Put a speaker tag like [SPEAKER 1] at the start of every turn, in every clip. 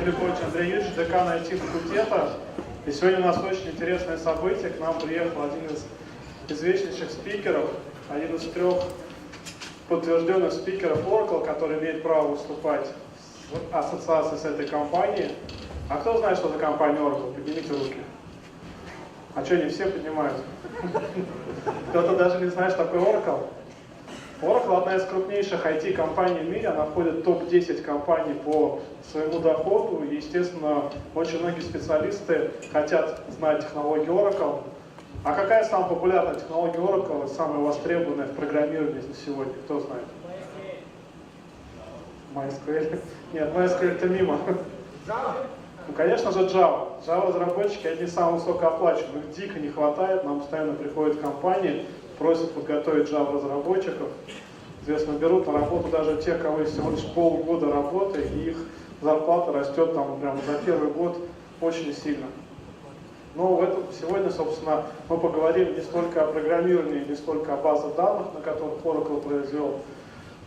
[SPEAKER 1] Андрей Юрьевич, декан IT-факультета. И сегодня у нас очень интересное событие. К нам приехал один из известнейших спикеров, один из 3 подтвержденных спикеров Oracle, который имеет право выступать в ассоциации с этой компанией. А кто знает, что за компания Oracle? Поднимите руки. А что, не все поднимают? Кто-то даже не знает, что такое Oracle? Oracle одна из крупнейших IT-компаний в мире, она входит в топ-10 компаний по своему доходу, и, естественно, очень многие специалисты хотят знать технологии Oracle. А какая самая популярная технология Oracle, самая востребованная в программировании на сегодня? Кто знает? MySQL. Нет, MySQL это мимо. Ну, конечно же, Java. Java-разработчики одни из самых высокооплачиваемых, их дико не хватает, нам постоянно приходят компании, просят подготовить Java-разработчиков. Соответственно, берут на работу даже тех, кого есть всего лишь полгода работы, и их зарплата растет там прямо за первый год очень сильно. Но сегодня, собственно, мы поговорим не столько о программировании, не столько о базах данных, на которых Oracle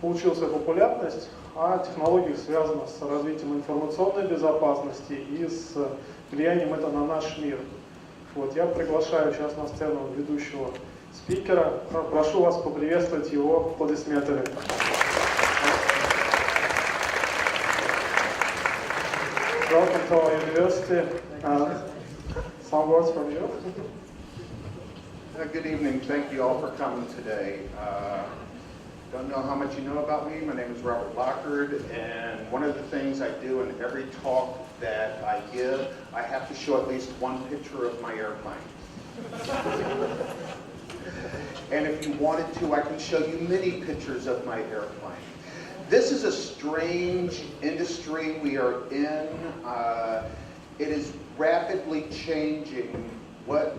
[SPEAKER 1] получил свою популярность, а о технологиях, связанных с развитием информационной безопасности и с влиянием это на наш мир. Вот, я приглашаю сейчас на сцену ведущего спикера. Прошу вас поприветствовать его аплодисментами. Welcome to our university. Some words from you.
[SPEAKER 2] Good evening. Thank you all for coming today. Don't know how much you know about me. My name is Роберт Локард, and one of the things I do in every talk that I give, I have to show at least one picture of my airplane. And if you wanted to, I can show you many pictures of my airplane. This is a strange industry we are in. It is rapidly changing. What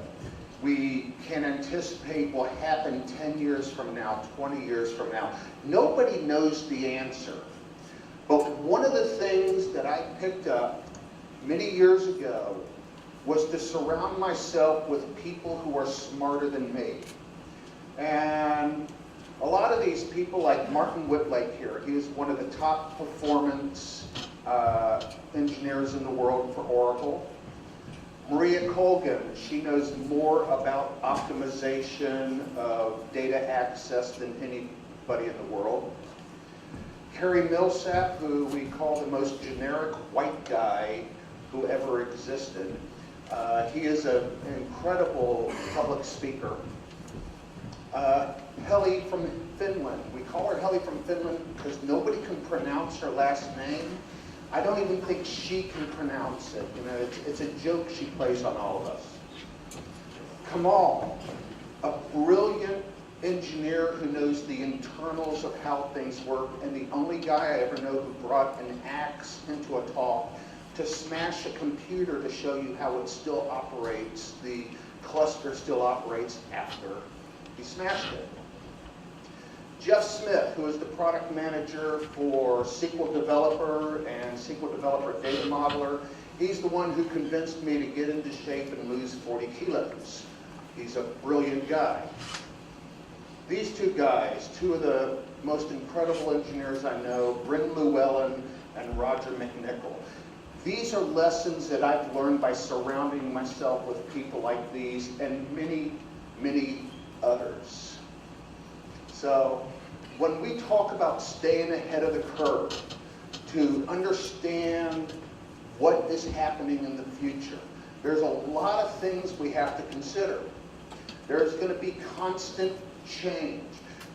[SPEAKER 2] we can anticipate will happen 10 years from now, 20 years from now. Nobody knows the answer. But one of the things that I picked up many years ago was to surround myself with people who are smarter than me. And a lot of these people, like Martin Whitlake here, he is one of the top performance engineers in the world for Oracle. Maria Colgan, she knows more about optimization of data access than anybody in the world. Kerry Millsap, who we call the most generic white guy who ever existed. He is an incredible public speaker. Heli from Finland. We call her Heli from Finland because nobody can pronounce her last name. I don't even think she can pronounce it. You know, it's a joke she plays on all of us. Kamal, a brilliant engineer who knows the internals of how things work, and the only guy I ever know who brought an axe into a talk to smash a computer to show you how it still operates, the cluster still operates after he smashed it. Jeff Smith, who is the product manager for SQL Developer and SQL Developer Data Modeler, he's the one who convinced me to get into shape and lose 40 kilos. He's a brilliant guy. These two guys, two of the most incredible engineers I know, Bryn Llewellyn and Roger McNichol. These are lessons that I've learned by surrounding myself with people like these and many, many others. So when we talk about staying ahead of the curve, to understand what is happening in the future, there's a lot of things we have to consider. There's going to be constant change.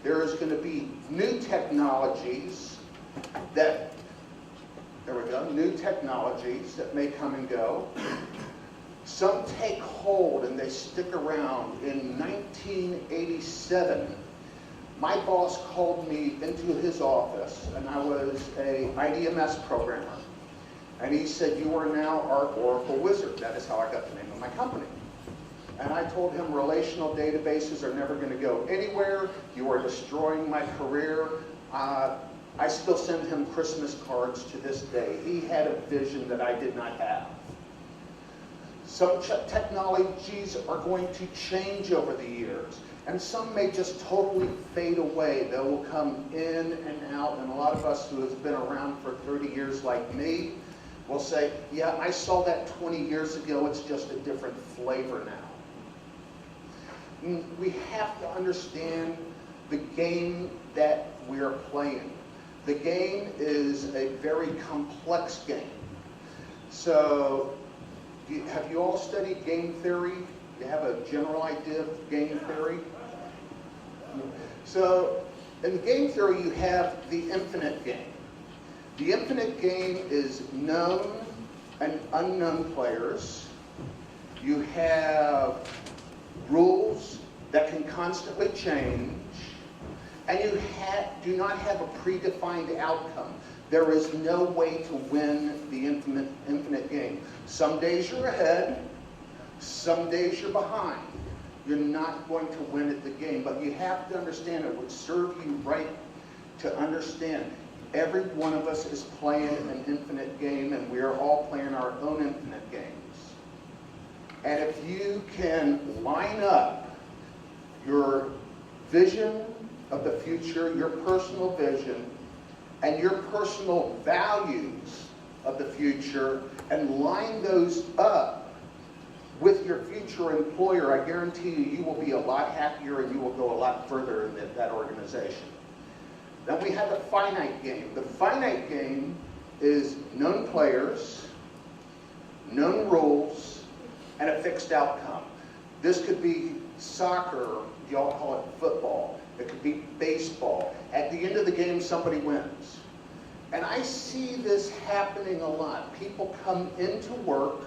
[SPEAKER 2] There is going to be new technologies that, new technologies that may come and go. Some take hold and they stick around. In 1987, my boss called me into his office, and I was an IDMS programmer. And he said, "You are now our Oracle wizard." That is how I got the name of my company. And I told him, relational databases are never going to go anywhere. You are destroying my career. I still send him Christmas cards to this day. He had a vision that I did not have. Some technologies are going to change over the years, and some may just totally fade away. They will come in and out, and a lot of us who have been around for 30 years like me will say, yeah, I saw that 20 years ago, it's just a different flavor now. We have to understand the game that we're playing. The game is a very complex game. So, have you all studied game theory? You have a general idea of game theory? So, in game theory, you have the infinite game. The infinite game is known and unknown players. You have rules that can constantly change, and you do not have a predefined outcome. There is no way to win the infinite game. Some days you're ahead, some days you're behind. You're not going to win at the game, but you have to understand it would serve you right to understand. Every one of us is playing an infinite game, and we are all playing our own infinite games. And if you can line up your vision of the future, your personal vision, and your personal values of the future, and line those up with your future employer, I guarantee you, you will be a lot happier and you will go a lot further in that organization. Then we have the finite game. The finite game is known players, known rules, and a fixed outcome. This could be soccer, y'all call it football. It could be baseball. At the end of the game, somebody wins. And I see this happening a lot. People come into work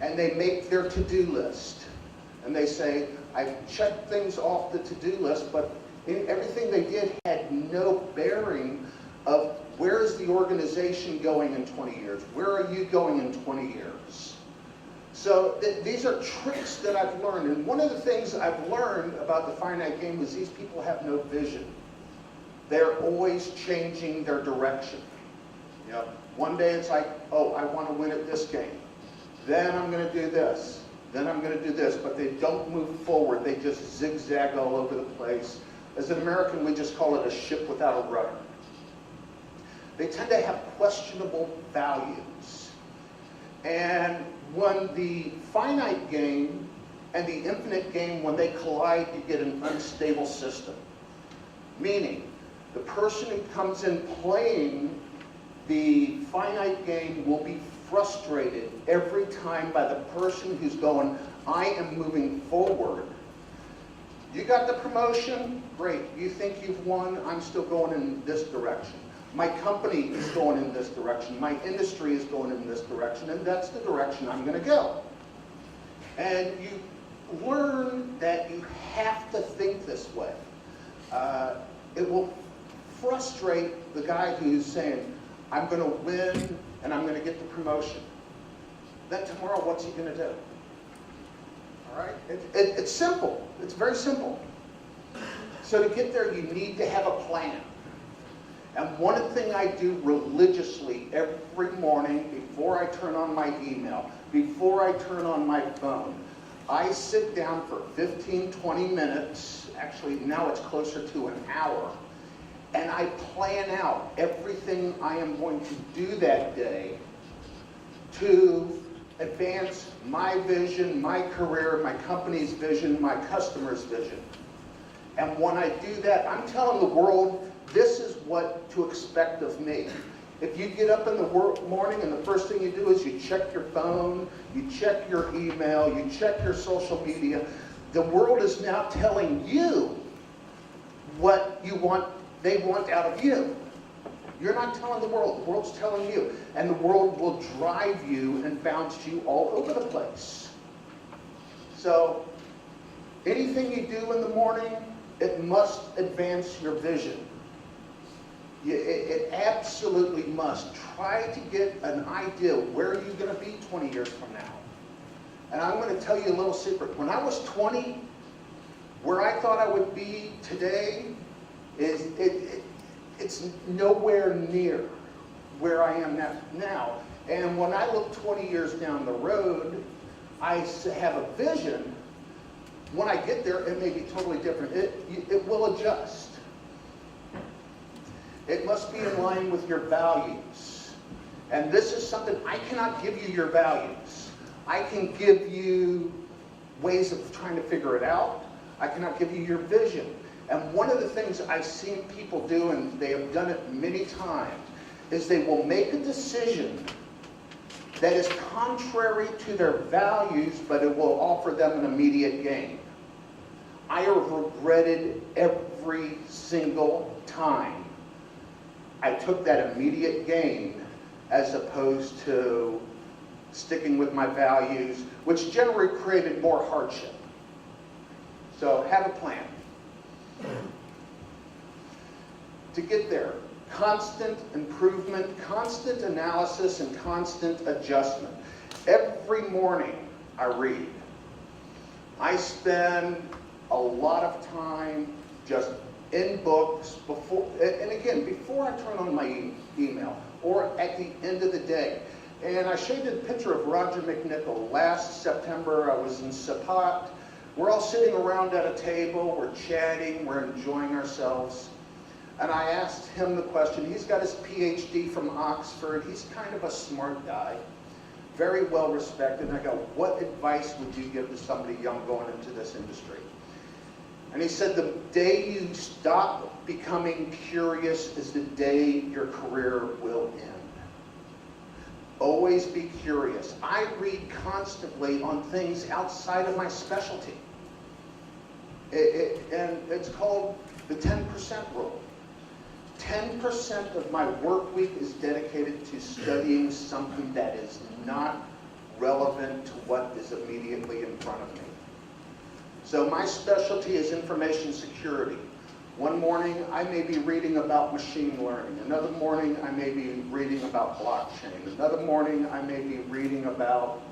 [SPEAKER 2] and they make their to-do list. And they say, I've checked things off the to-do list, but everything they did had no bearing of where is the organization going in 20 years? Where are you going in 20 years? So these are tricks that I've learned. And one of the things I've learned about the finite game is these people have no vision. They're always changing their direction. You know, one day it's like, oh, I want to win at this game. Then I'm going to do this. Then I'm going to do this. But they don't move forward. They just zigzag all over the place. As an American, we just call it a ship without a rudder. They tend to have questionable values. And when the finite game and the infinite game, when they collide, you get an unstable system. Meaning, the person who comes in playing the finite game will be frustrated every time by the person who's going, I am moving forward. You got the promotion? Great. You think you've won? I'm still going in this direction. My company is going in this direction. My industry is going in this direction, and that's the direction I'm going to go. And you learn that you have to think this way. It will frustrate the guy who's saying, I'm going to win and I'm going to get the promotion. Then tomorrow, what's he going to do? All right? It's simple. It's very simple. So to get there, you need to have a plan. And one thing I do religiously every morning before I turn on my email, before I turn on my phone, I sit down for 15, 20 minutes, actually now it's closer to an hour, and I plan out everything I am going to do that day to advance my vision, my career, my company's vision, my customer's vision. And when I do that, I'm telling the world, this is what to expect of me. If you get up in the morning and the first thing you do is you check your phone, you check your email, you check your social media, the world is now telling you what they want out of you. You're not telling the world's telling you. And the world will drive you and bounce you all over the place. So, anything you do in the morning, it must advance your vision. It absolutely must. Try to get an idea where are you going to be 20 years from now. And I'm going to tell you a little secret. When I was 20, where I thought I would be today, it's nowhere near where I am now. And when I look 20 years down the road, I have a vision. When I get there, it may be totally different. It will adjust. It must be in line with your values. And this is something, I cannot give you your values. I can give you ways of trying to figure it out. I cannot give you your vision. And one of the things I've seen people do, and they have done it many times, is they will make a decision that is contrary to their values, but it will offer them an immediate gain. I have regretted every single time I took that immediate gain as opposed to sticking with my values, which generally created more hardship. So have a plan. To get there, constant improvement, constant analysis, and constant adjustment. Every morning I read. I spend a lot of time just in books before, and again, before I turn on my email or at the end of the day. And I showed you the picture of Roger McNichol. Last September, I was in Sapat. We're all sitting around at a table, we're chatting, we're enjoying ourselves. And I asked him the question. He's got his PhD from Oxford. He's kind of a smart guy, very well respected. And I go, what advice would you give to somebody young going into this industry? And he said, the day you stop becoming curious is the day your career will end. Always be curious. I read constantly on things outside of my specialty. And it's called the 10% rule. 10% of my work week is dedicated to studying something that is not relevant to what is immediately in front of me. So my specialty is information security. One morning I may be reading about machine learning. Another morning I may be reading about blockchain. Another morning I may be reading about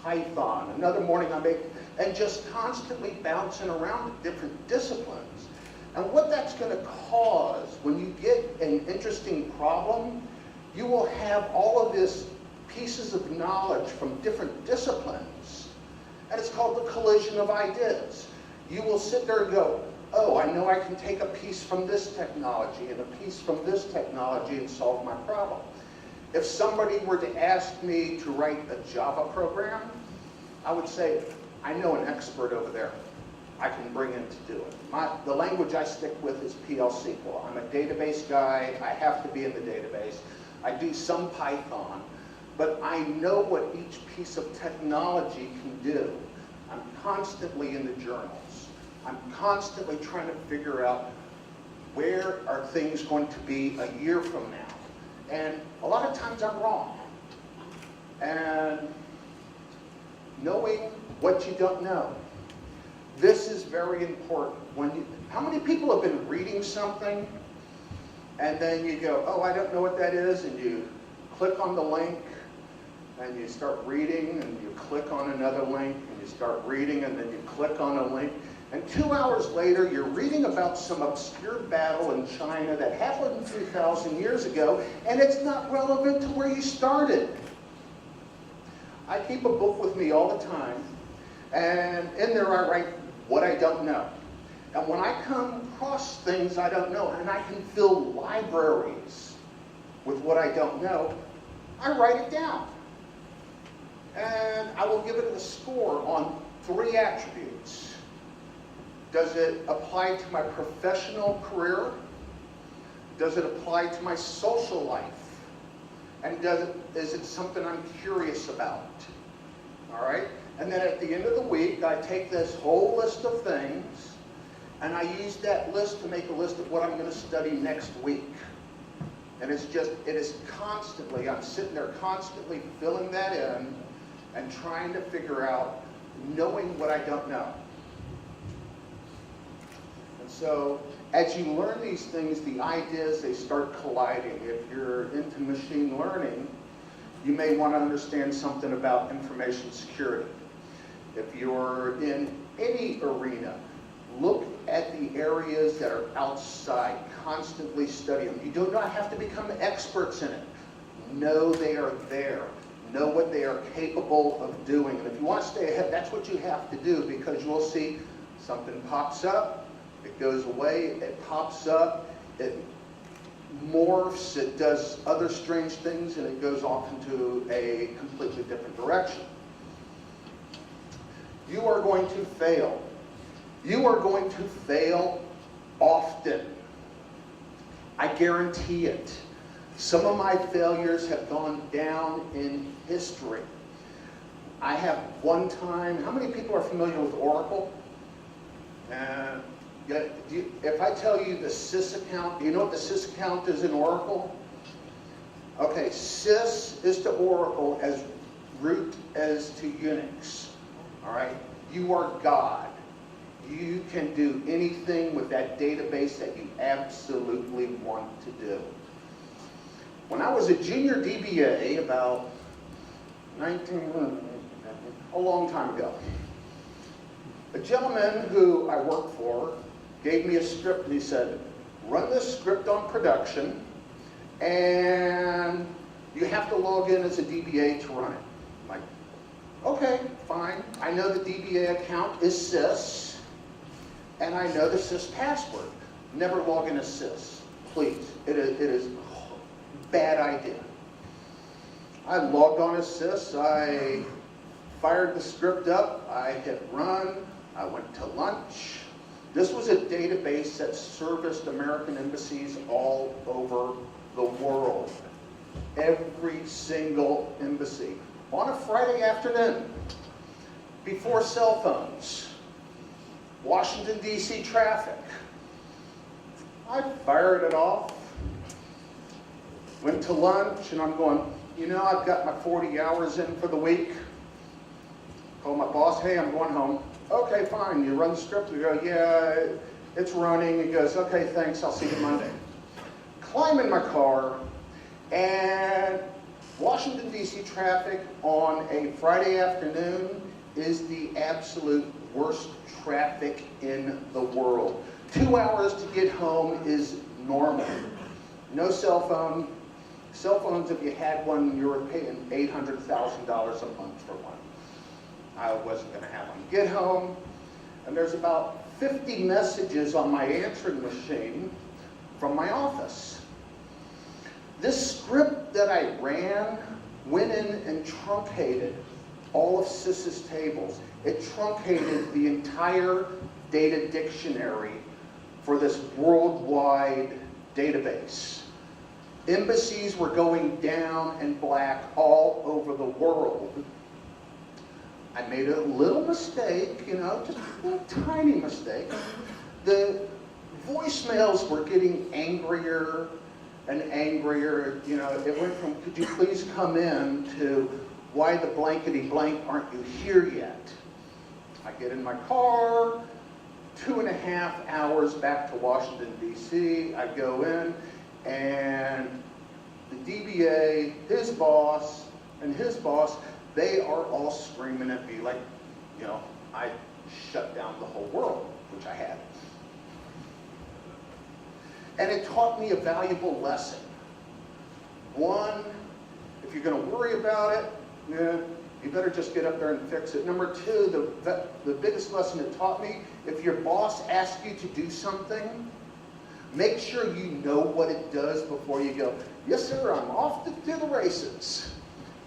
[SPEAKER 2] Python. Another morning I may, and just constantly bouncing around different disciplines. And what that's going to cause, when you get an interesting problem, you will have all of these pieces of knowledge from different disciplines. And it's called the collision of ideas. You will sit there and go, oh, I know I can take a piece from this technology and a piece from this technology and solve my problem. If somebody were to ask me to write a Java program, I would say, I know an expert over there I can bring in to do it. The language I stick with is PL SQL. I'm a database guy. I have to be in the database. I do some Python, but I know what each piece of technology can do. I'm constantly in the journals. I'm constantly trying to figure out where are things going to be a year from now. And a lot of times I'm wrong. And knowing what you don't know. This is very important. How many people have been reading something and then you go, oh, I don't know what that is, and you click on the link and you start reading, and you click on another link and you start reading, and then you click on a link, and 2 hours later you're reading about some obscure battle in China that happened 2,000 years ago, and it's not relevant to where you started. I keep a book with me all the time, and in there I write what I don't know. And when I come across things I don't know, and I can fill libraries with what I don't know, I write it down. And I will give it a score on 3 attributes. Does it apply to my professional career? Does it apply to my social life? And is it something I'm curious about? All right? And then at the end of the week, I take this whole list of things, and I use that list to make a list of what I'm going to study next week. And it is constantly, I'm sitting there constantly filling that in and trying to figure out, knowing what I don't know. And so, as you learn these things, the ideas, they start colliding. If you're into machine learning, you may want to understand something about information security. If you're in any arena, look at the areas that are outside, constantly study them. You do not have to become experts in it. Know they are there. Know what they are capable of doing. And if you want to stay ahead, that's what you have to do, because you'll see something pops up, it goes away, it pops up, morphs, it does other strange things, and it goes off into a completely different direction. You are going to fail. You are going to fail often. I guarantee it. Some of my failures have gone down in history. I have one time, how many people are familiar with Oracle? If I tell you the sys account, do you know what the sys account is in Oracle? Okay, sys is to Oracle as root as to Unix. All right? You are God. You can do anything with that database that you absolutely want to do. When I was a junior DBA, about a long time ago, a gentleman who I worked for gave me a script and he said, run this script on production and you have to log in as a DBA to run it. I'm like, okay, fine. I know the DBA account is sys and I know the sys password. Never log in as sys, please. It is a bad idea. I logged on as sys. I fired the script up. I hit run. I went to lunch. This was a database that serviced American embassies all over the world. Every single embassy. On a Friday afternoon, before cell phones, Washington, D.C. traffic. I fired it off, went to lunch, and I'm going, you know, I've got my 40 hours in for the week. Call my boss, hey, I'm going home. Okay, fine. You run the script. We go, yeah, it's running. He goes, okay, thanks. I'll see you Monday. Climb in my car, and Washington, D.C. traffic on a Friday afternoon is the absolute worst traffic in the world. 2 hours to get home is normal. No cell phone. Cell phones, if you had one, you were paying $800,000 a month for one. I wasn't going to have one. Get home, and there's about 50 messages on my answering machine from my office. This script that I ran went in and truncated all of sys's tables. It truncated the entire data dictionary for this worldwide database. Embassies were going down in black all over the world. I made a little mistake, you know, just a little tiny mistake. The voicemails were getting angrier and angrier. You know, it went from, could you please come in, to why the blankety blank aren't you here yet? I get in my car, 2.5 hours back to Washington, D.C. I go in, and the DBA, his boss, and his boss, they are all screaming at me like, you know, I shut down the whole world, which I had. And it taught me a valuable lesson. One, if you're going to worry about it, yeah, you better just get up there and fix it. Number two, the biggest lesson it taught me, if your boss asks you to do something, make sure you know what it does before you go, yes sir, I'm off to the races.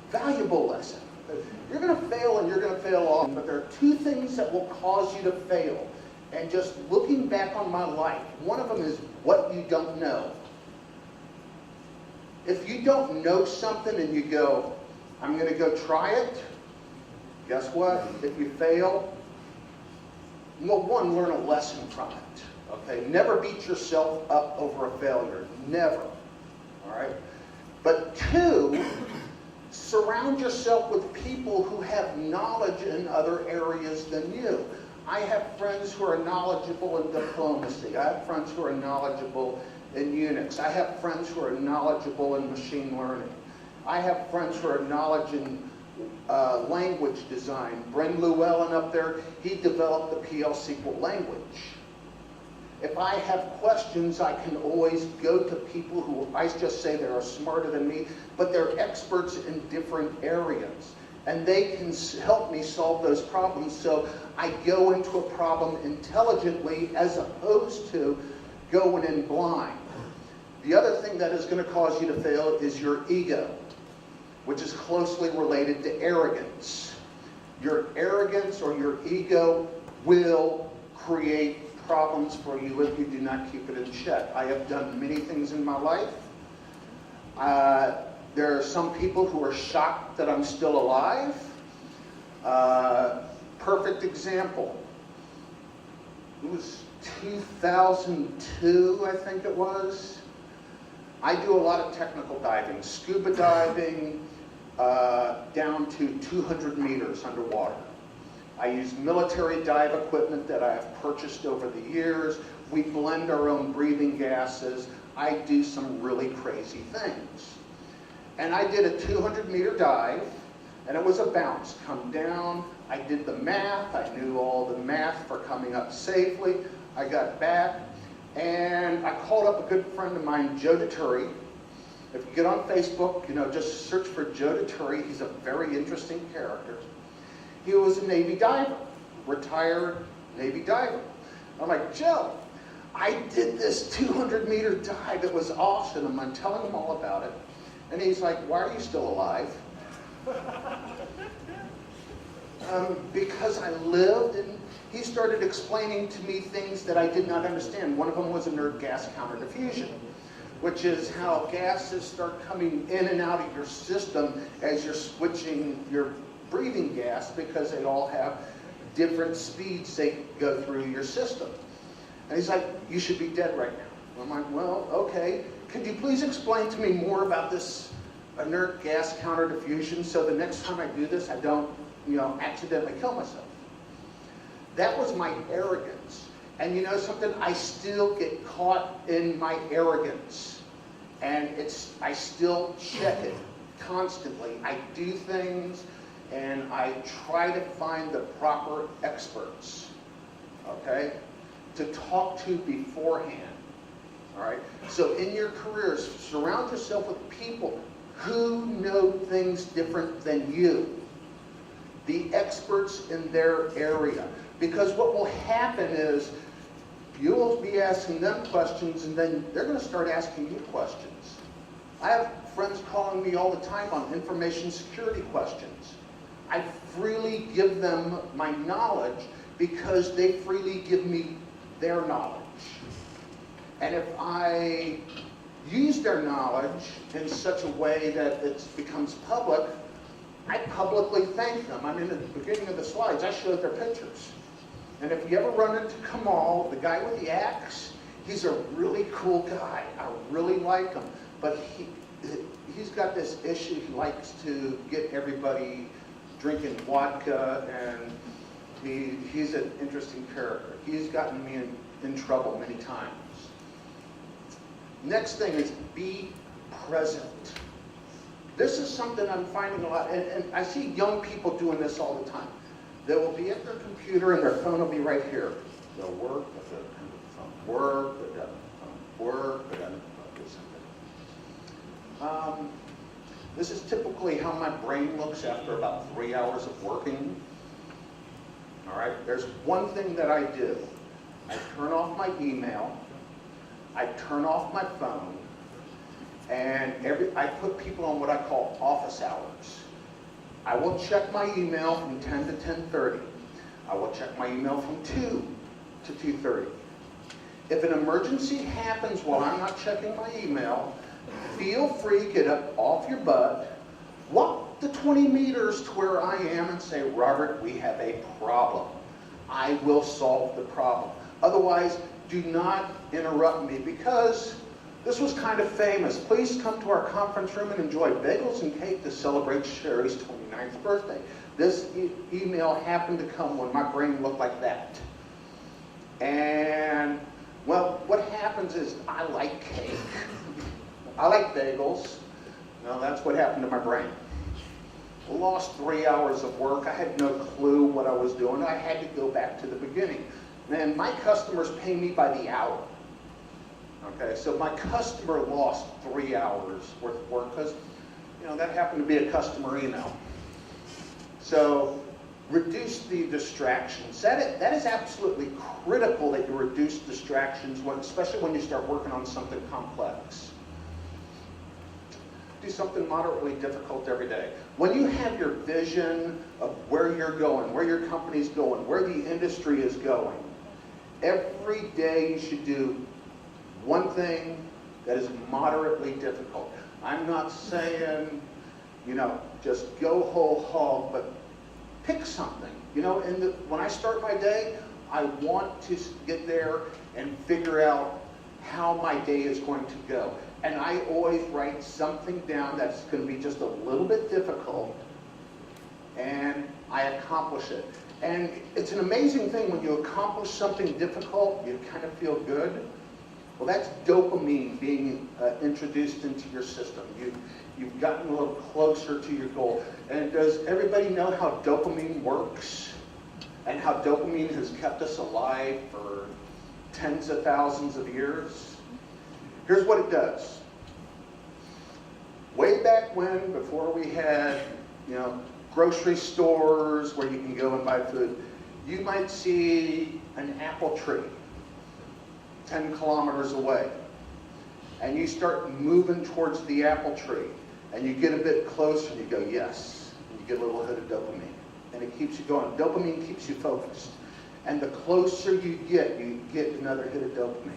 [SPEAKER 2] Valuable lesson. You're going to fail and you're going to fail often, but there are two things that will cause you to fail. And just looking back on my life, one of them is what you don't know. If you don't know something and you go, I'm going to go try it, guess what? If you fail, well, one, learn a lesson from it. Okay? Never beat yourself up over a failure. Never. All right? But two, surround yourself with people who have knowledge in other areas than you. I have friends who are knowledgeable in diplomacy. I have friends who are knowledgeable in Unix. I have friends who are knowledgeable in machine learning. I have friends who are knowledgeable in language design. Bren Llewellyn up there, he developed the PL/SQL language. If I have questions, I can always go to people who I just say they're smarter than me, but they're experts in different areas. And they can help me solve those problems. So I go into a problem intelligently as opposed to going in blind. The other thing that is going to cause you to fail is your ego, which is closely related to arrogance. Your arrogance or your ego will create problems for you if you do not keep it in check. I have done many things in my life. There are some people who are shocked that I'm still alive. Perfect example. It was 2002, I think it was. I do a lot of technical diving, scuba diving, down to 200 meters underwater. I use military dive equipment that I have purchased over the years. We blend our own breathing gases. I do some really crazy things. And I did a 200-meter dive, and it was a bounce. Come down, I did the math. I knew all the math for coming up safely. I got back, and I called up a good friend of mine, Joe DeTuri. If you get on Facebook, just search for Joe DeTuri. He's a very interesting character. He was a Navy diver, retired Navy diver. I'm like, Joe, I did this 200-meter dive. It was awesome. I'm telling him all about it. And he's like, why are you still alive? Because I lived, and he started explaining to me things that I did not understand. One of them was inert gas counter diffusion, which is how gases start coming in and out of your system as you're switching your breathing gas, because they all have different speeds they go through your system. And he's like, you should be dead right now. I'm like, well, okay. Could you please explain to me more about this inert gas counter diffusion so the next time I do this, I don't, accidentally kill myself? That was my arrogance. And you know something? I still get caught in my arrogance. And I still check it constantly. I do things, and I try to find the proper experts, okay, to talk to beforehand. All right? So in your careers, surround yourself with people who know things different than you. The experts in their area. Because what will happen is you'll be asking them questions, and then they're going to start asking you questions. I have friends calling me all the time on information security questions. I freely give them my knowledge because they freely give me their knowledge. And if I use their knowledge in such a way that it becomes public, I publicly thank them. I mean, at the beginning of the slides, I showed their pictures. And if you ever run into Kamal, the guy with the axe, he's a really cool guy. I really like him. But he's got this issue. He likes to get everybody drinking vodka, and he's an interesting character. He's gotten me in trouble many times. Next thing is be present. This is something I'm finding a lot, and I see young people doing this all the time. They will be at their computer and their phone will be right here. They'll work, but the phone work, but the phone work, but then do something. This is typically how my brain looks after about 3 hours of working. All right, there's one thing that I do. I turn off my email, I turn off my phone, and I put people on what I call office hours. I will check my email from 10 to 10:30. I will check my email from 2 to 2:30. If an emergency happens while I'm not checking my email, feel free to get up off your butt, walk the 20 meters to where I am and say, Robert, we have a problem. I will solve the problem. Otherwise, do not interrupt me, because this was kind of famous. Please come to our conference room and enjoy bagels and cake to celebrate Sherry's 29th birthday. This email happened to come when my brain looked like that. And, well, what happens is I like cake. I like bagels. Well, that's what happened to my brain. I lost 3 hours of work. I had no clue what I was doing. I had to go back to the beginning. And my customers pay me by the hour. Okay, so my customer lost 3 hours worth of work because, that happened to be a customer email. So reduce the distractions. That is absolutely critical that you reduce distractions, especially when you start working on something complex. Do something moderately difficult every day. When you have your vision of where you're going, where your company's going, where the industry is going, every day you should do one thing that is moderately difficult. I'm not saying, just go whole hog, but pick something. When I start my day, I want to get there and figure out how my day is going to go. And I always write something down that's going to be just a little bit difficult, and I accomplish it. And it's an amazing thing when you accomplish something difficult, you kind of feel good. Well, that's dopamine being introduced into your system. You've gotten a little closer to your goal. And does everybody know how dopamine works? And how dopamine has kept us alive for tens of thousands of years? Here's what it does. Way back when, before we had, grocery stores where you can go and buy food, you might see an apple tree 10 kilometers away. And you start moving towards the apple tree. And you get a bit closer and you go, yes. And you get a little hit of dopamine. And it keeps you going. Dopamine keeps you focused. And the closer you get another hit of dopamine.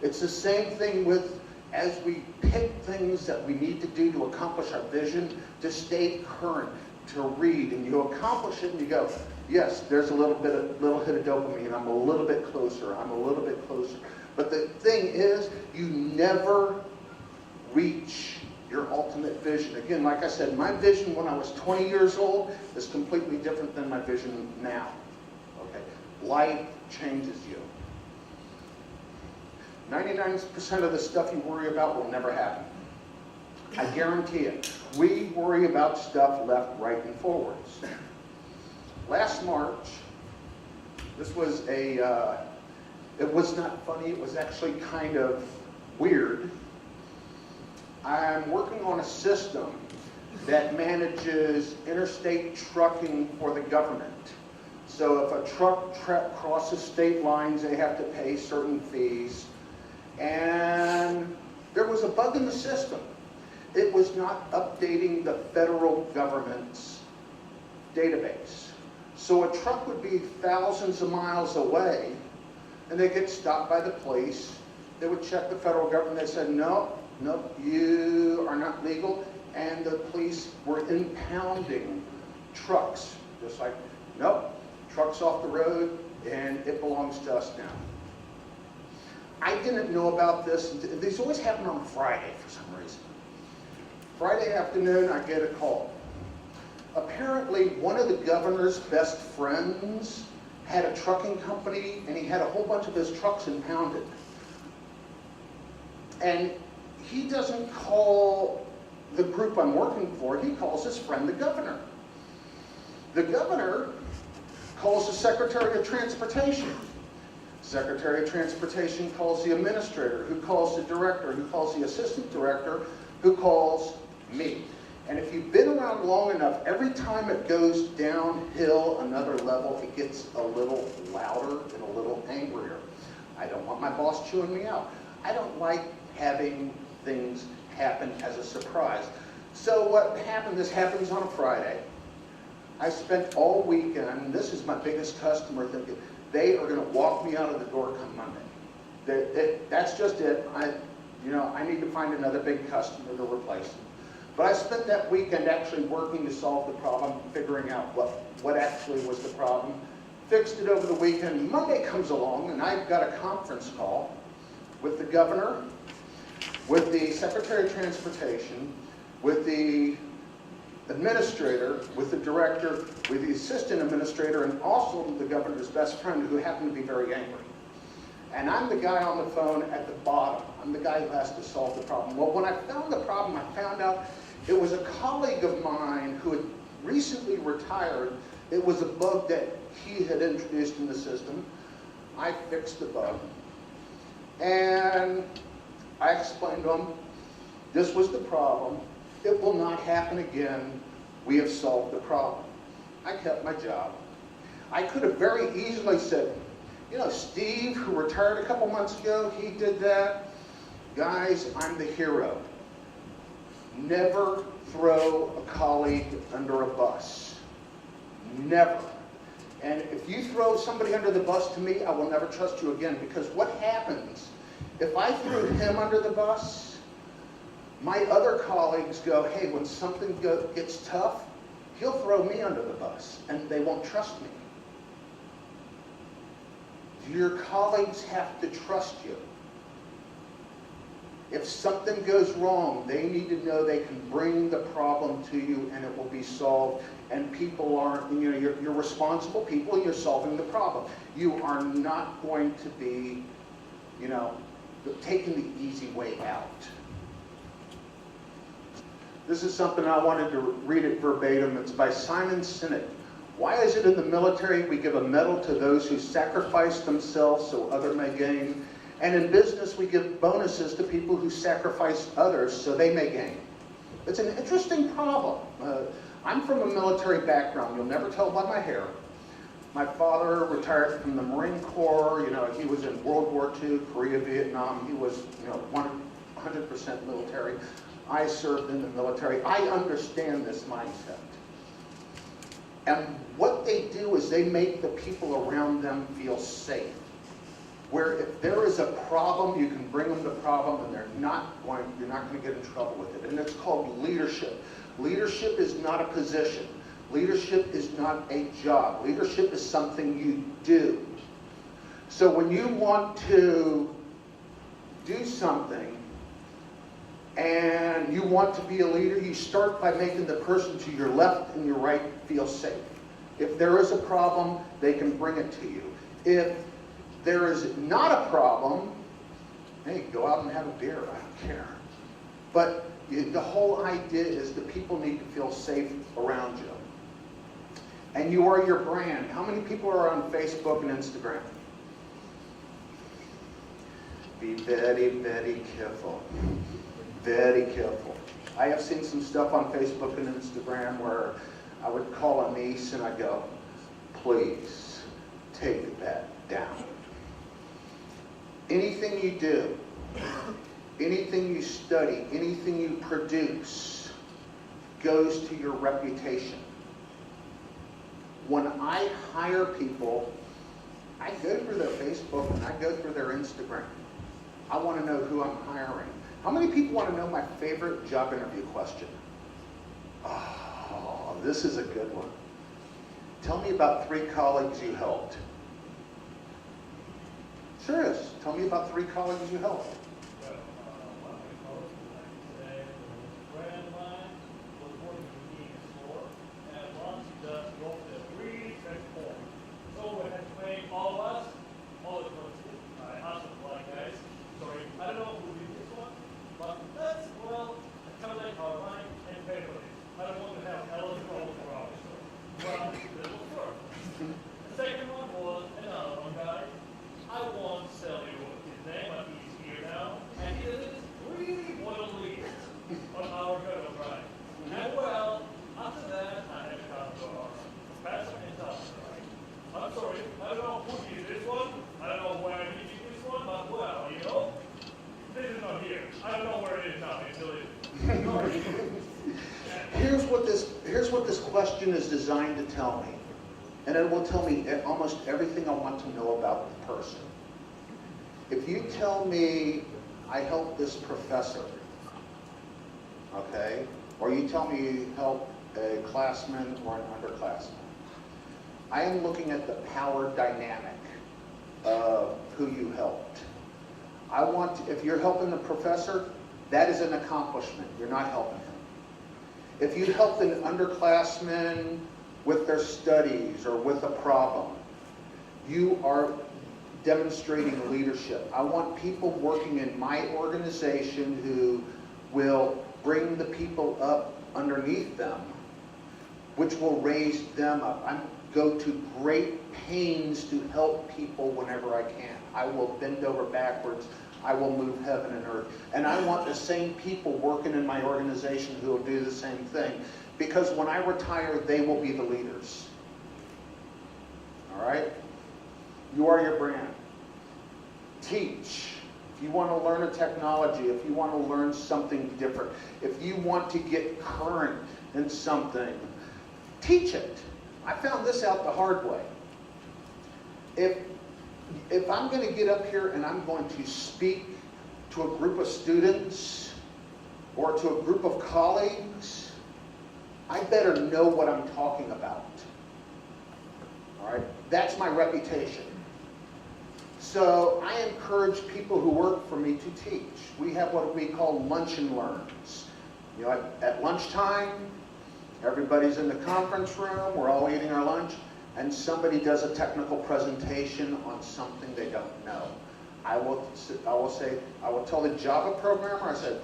[SPEAKER 2] It's the same thing with, as we pick things that we need to do to accomplish our vision, to stay current, to read, and you accomplish it and you go, yes, there's a little hit of dopamine. I'm a little bit closer. I'm a little bit closer. But the thing is, you never reach your ultimate vision. Again, like I said, my vision when I was 20 years old is completely different than my vision now. Okay? Life changes you. 99% of the stuff you worry about will never happen. I guarantee it. We worry about stuff left, right, and forwards. Last March, this was it was not funny, it was actually kind of weird. I'm working on a system that manages interstate trucking for the government. So if a truck crosses state lines, they have to pay certain fees. And there was a bug in the system. It was not updating the federal government's database. So a truck would be thousands of miles away, and they get stopped by the police. They would check the federal government. They said, no, you are not legal. And the police were impounding trucks. Just like, nope, truck's off the road, and it belongs to us now. I didn't know about this. These always happen on Friday for some reason. Friday afternoon, I get a call. Apparently, one of the governor's best friends had a trucking company, and he had a whole bunch of his trucks impounded. And he doesn't call the group I'm working for, he calls his friend the governor. The governor calls the Secretary of Transportation. Secretary of Transportation calls the administrator, who calls the director, who calls the assistant director, who calls me. And if you've been around long enough, every time it goes downhill another level, it gets a little louder and a little angrier. I don't want my boss chewing me out. I don't like having things happen as a surprise. So what happened, this happens on a Friday. I spent all weekend, this is my biggest customer, thinking, they are going to walk me out of the door come Monday. That's just it. I need to find another big customer to replace them. But I spent that weekend actually working to solve the problem, figuring out what actually was the problem. Fixed it over the weekend. Monday comes along, and I've got a conference call with the governor, with the Secretary of Transportation, with the administrator, with the director, with the assistant administrator, and also the governor's best friend, who happened to be very angry. And I'm the guy on the phone at the bottom. I'm the guy who has to solve the problem. Well, when I found the problem, I found out it was a colleague of mine who had recently retired. It was a bug that he had introduced in the system. I fixed the bug. And I explained to him, this was the problem. It will not happen again. We have solved the problem. I kept my job. I could have very easily said, you know, Steve, who retired a couple months ago, he did that. Guys, I'm the hero. Never throw a colleague under a bus. Never. And if you throw somebody under the bus to me, I will never trust you again, because what happens if I threw him under the bus? My other colleagues go, hey, when something gets tough, he'll throw me under the bus, and they won't trust me. Your colleagues have to trust you. If something goes wrong, they need to know they can bring the problem to you and it will be solved. And people aren't, you know, you're responsible people, you're solving the problem. You are not going to be, you know, taking the easy way out. This is something I wanted to read it verbatim. It's by Simon Sinek. Why is it in the military we give a medal to those who sacrifice themselves so others may gain? And in business, we give bonuses to people who sacrifice others so they may gain. It's an interesting problem. I'm from a military background. You'll never tell by my hair. My father retired from the Marine Corps. You know, he was in World War II, Korea, Vietnam. He was, you know, 100% military. I served in the military. I understand this mindset. And what they do is they make the people around them feel safe. Where if there is a problem, you can bring them the problem and you're not going to get in trouble with it. And it's called leadership. Leadership is not a position. Leadership is not a job. Leadership is something you do. So when you want to do something and you want to be a leader, you start by making the person to your left and your right feel safe. If there is a problem, they can bring it to you. If there is not a problem, hey, go out and have a beer, I don't care. But the whole idea is the people need to feel safe around you. And you are your brand. How many people are on Facebook and Instagram? Be very, very careful. Very careful. I have seen some stuff on Facebook and Instagram where I would call a niece and I go, please, take that down. Anything you do, anything you study, anything you produce goes to your reputation. When I hire people, I go through their Facebook and I go through their Instagram. I want to know who I'm hiring. How many people want to know my favorite job interview question? Oh, this is a good one. Tell me about 3 colleagues you helped. Serious. Tell me about 3 colleagues you helped.
[SPEAKER 3] Well, one of my colleagues, like today, was a friend of mine, was working with me in a store, and once he does go to the really fresh form. So we had to pay all of us, all the colleagues. I asked them, like, guys, sorry, I don't know who did this one, but let's, well, accommodate our money and pay for this. I don't want to have eligible for our store. Well, this was first. The second one was another one guy. I won't tell you his name, but he's here now, and he doesn't really want to lead on our good of right. And well, after that, I had to come to our professor and tell him, I'm sorry, I don't know who did this one, I don't know where he did this one, but well, you know, this is not here. I don't know where it is now, until it
[SPEAKER 2] Here's what this question is designed to tell me. And it will tell me almost everything I want to know about the person. If you tell me I helped this professor, okay, or you tell me you helped a classman or an underclassman, I am looking at the power dynamic of who you helped. If you're helping the professor, that is an accomplishment. You're not helping him. If you helped an underclassman with their studies or with a problem, you are demonstrating leadership. I want people working in my organization who will bring the people up underneath them, which will raise them up. I go to great pains to help people whenever I can. I will bend over backwards. I will move heaven and earth. And I want the same people working in my organization who will do the same thing. Because when I retire, they will be the leaders. All right? You are your brand. Teach. If you want to learn a technology, if you want to learn something different, if you want to get current in something, teach it. I found this out the hard way. If I'm going to get up here and I'm going to speak to a group of students or to a group of colleagues, I better know what I'm talking about. All right? That's my reputation. So I encourage people who work for me to teach. We have what we call lunch and learns. You know, at lunchtime, everybody's in the conference room, we're all eating our lunch, and somebody does a technical presentation on something they don't know. I will tell the Java programmer, I said,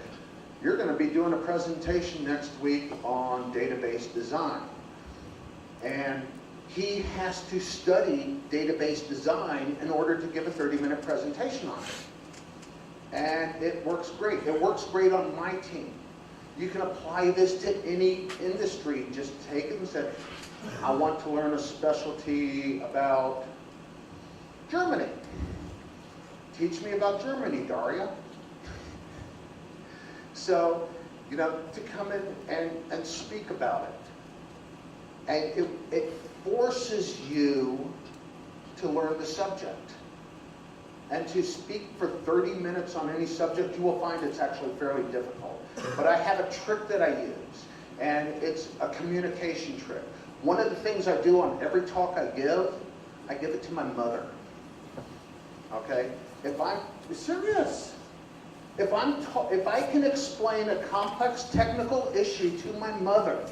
[SPEAKER 2] you're going to be doing a presentation next week on database design. And he has to study database design in order to give a 30-minute presentation on it. And it works great. It works great on my team. You can apply this to any industry. Just take it and say, I want to learn a specialty about Germany. Teach me about Germany, Daria. So, you know, to come in and speak about it. And it forces you to learn the subject. And to speak for 30 minutes on any subject, you will find it's actually fairly difficult. But I have a trick that I use, and it's a communication trick. One of the things I do on every talk I give it to my mother. Okay? If I'm serious, if I can explain a complex technical issue to my mother,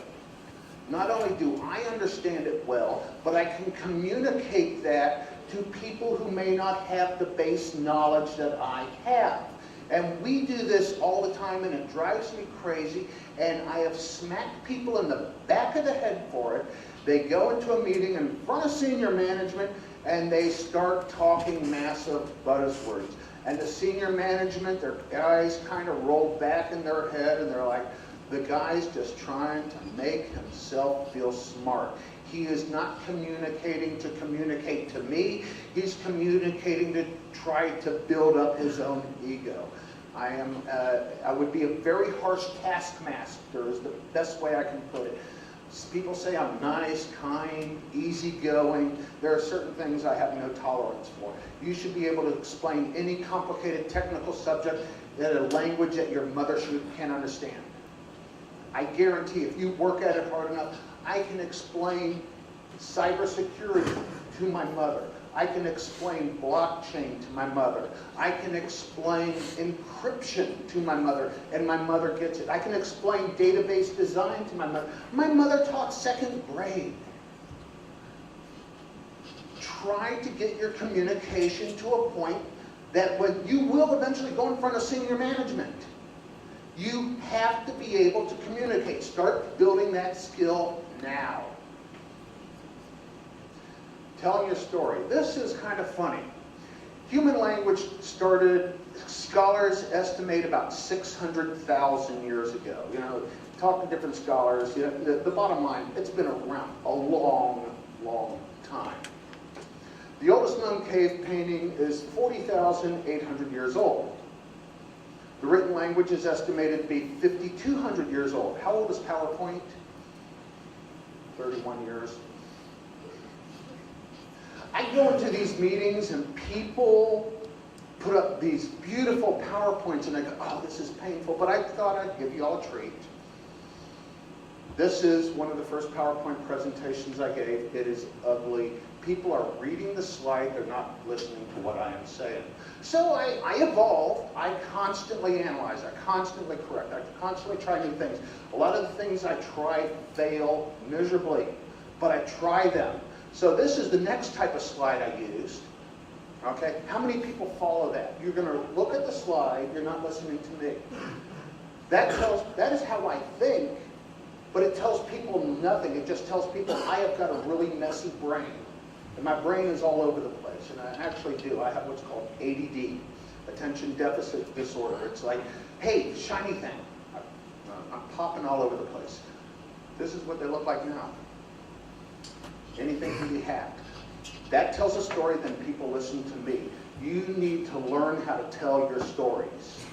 [SPEAKER 2] not only do I understand it well, but I can communicate that to people who may not have the base knowledge that I have. And we do this all the time, and it drives me crazy, and I have smacked people in the back of the head for it. They go into a meeting in front of senior management, and they start talking massive buzzwords. And the senior management, their eyes kind of roll back in their head, and they're like, the guy's just trying to make himself feel smart. He is not communicating to communicate to me. He's communicating to try to build up his own ego. I would be a very harsh taskmaster is the best way I can put it. People say I'm nice, kind, easygoing. There are certain things I have no tolerance for. You should be able to explain any complicated technical subject in a language that your mother can understand. I guarantee if you work at it hard enough, I can explain cybersecurity to my mother. I can explain blockchain to my mother. I can explain encryption to my mother, and my mother gets it. I can explain database design to my mother. My mother taught second grade. Try to get your communication to a point that when you will eventually go in front of senior management, you have to be able to communicate. Start building that skill now. Telling your story. This is kind of funny. Human language started, scholars estimate, about 600,000 years ago. You know, talk to different scholars. You know, the bottom line, it's been around a long, long time. The oldest known cave painting is 40,800 years old. The written language is estimated to be 5,200 years old. How old is PowerPoint? 31 years. I go into these meetings and people put up these beautiful PowerPoints and I go, oh, this is painful, but I thought I'd give you all a treat. This is one of the first PowerPoint presentations I gave. It is ugly. People are reading the slide, they're not listening to what I am saying. So I evolve, I constantly analyze, I constantly correct, I constantly try new things. A lot of the things I try fail miserably, but I try them. So this is the next type of slide I used. Okay, how many people follow that? You're going to look at the slide, you're not listening to me. That is how I think, but it tells people nothing. It just tells people I have got a really messy brain. And my brain is all over the place, and I actually do. I have what's called ADD, attention deficit disorder. It's like, hey, shiny thing. I'm popping all over the place. This is what they look like now. Anything can be hacked. That tells a story, then people listen to me. You need to learn how to tell your stories.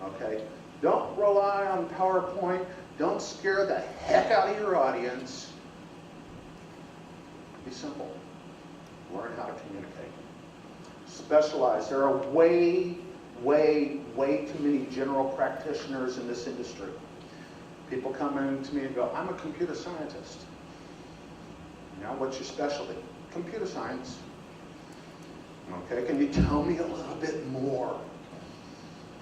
[SPEAKER 2] Okay? Don't rely on PowerPoint. Don't scare the heck out of your audience. Be simple. Learn how to communicate. Specialize. There are way too many general practitioners in this industry. People come in to me and go, I'm a computer scientist. Now, what's your specialty? Computer science. Okay, can you tell me a little bit more?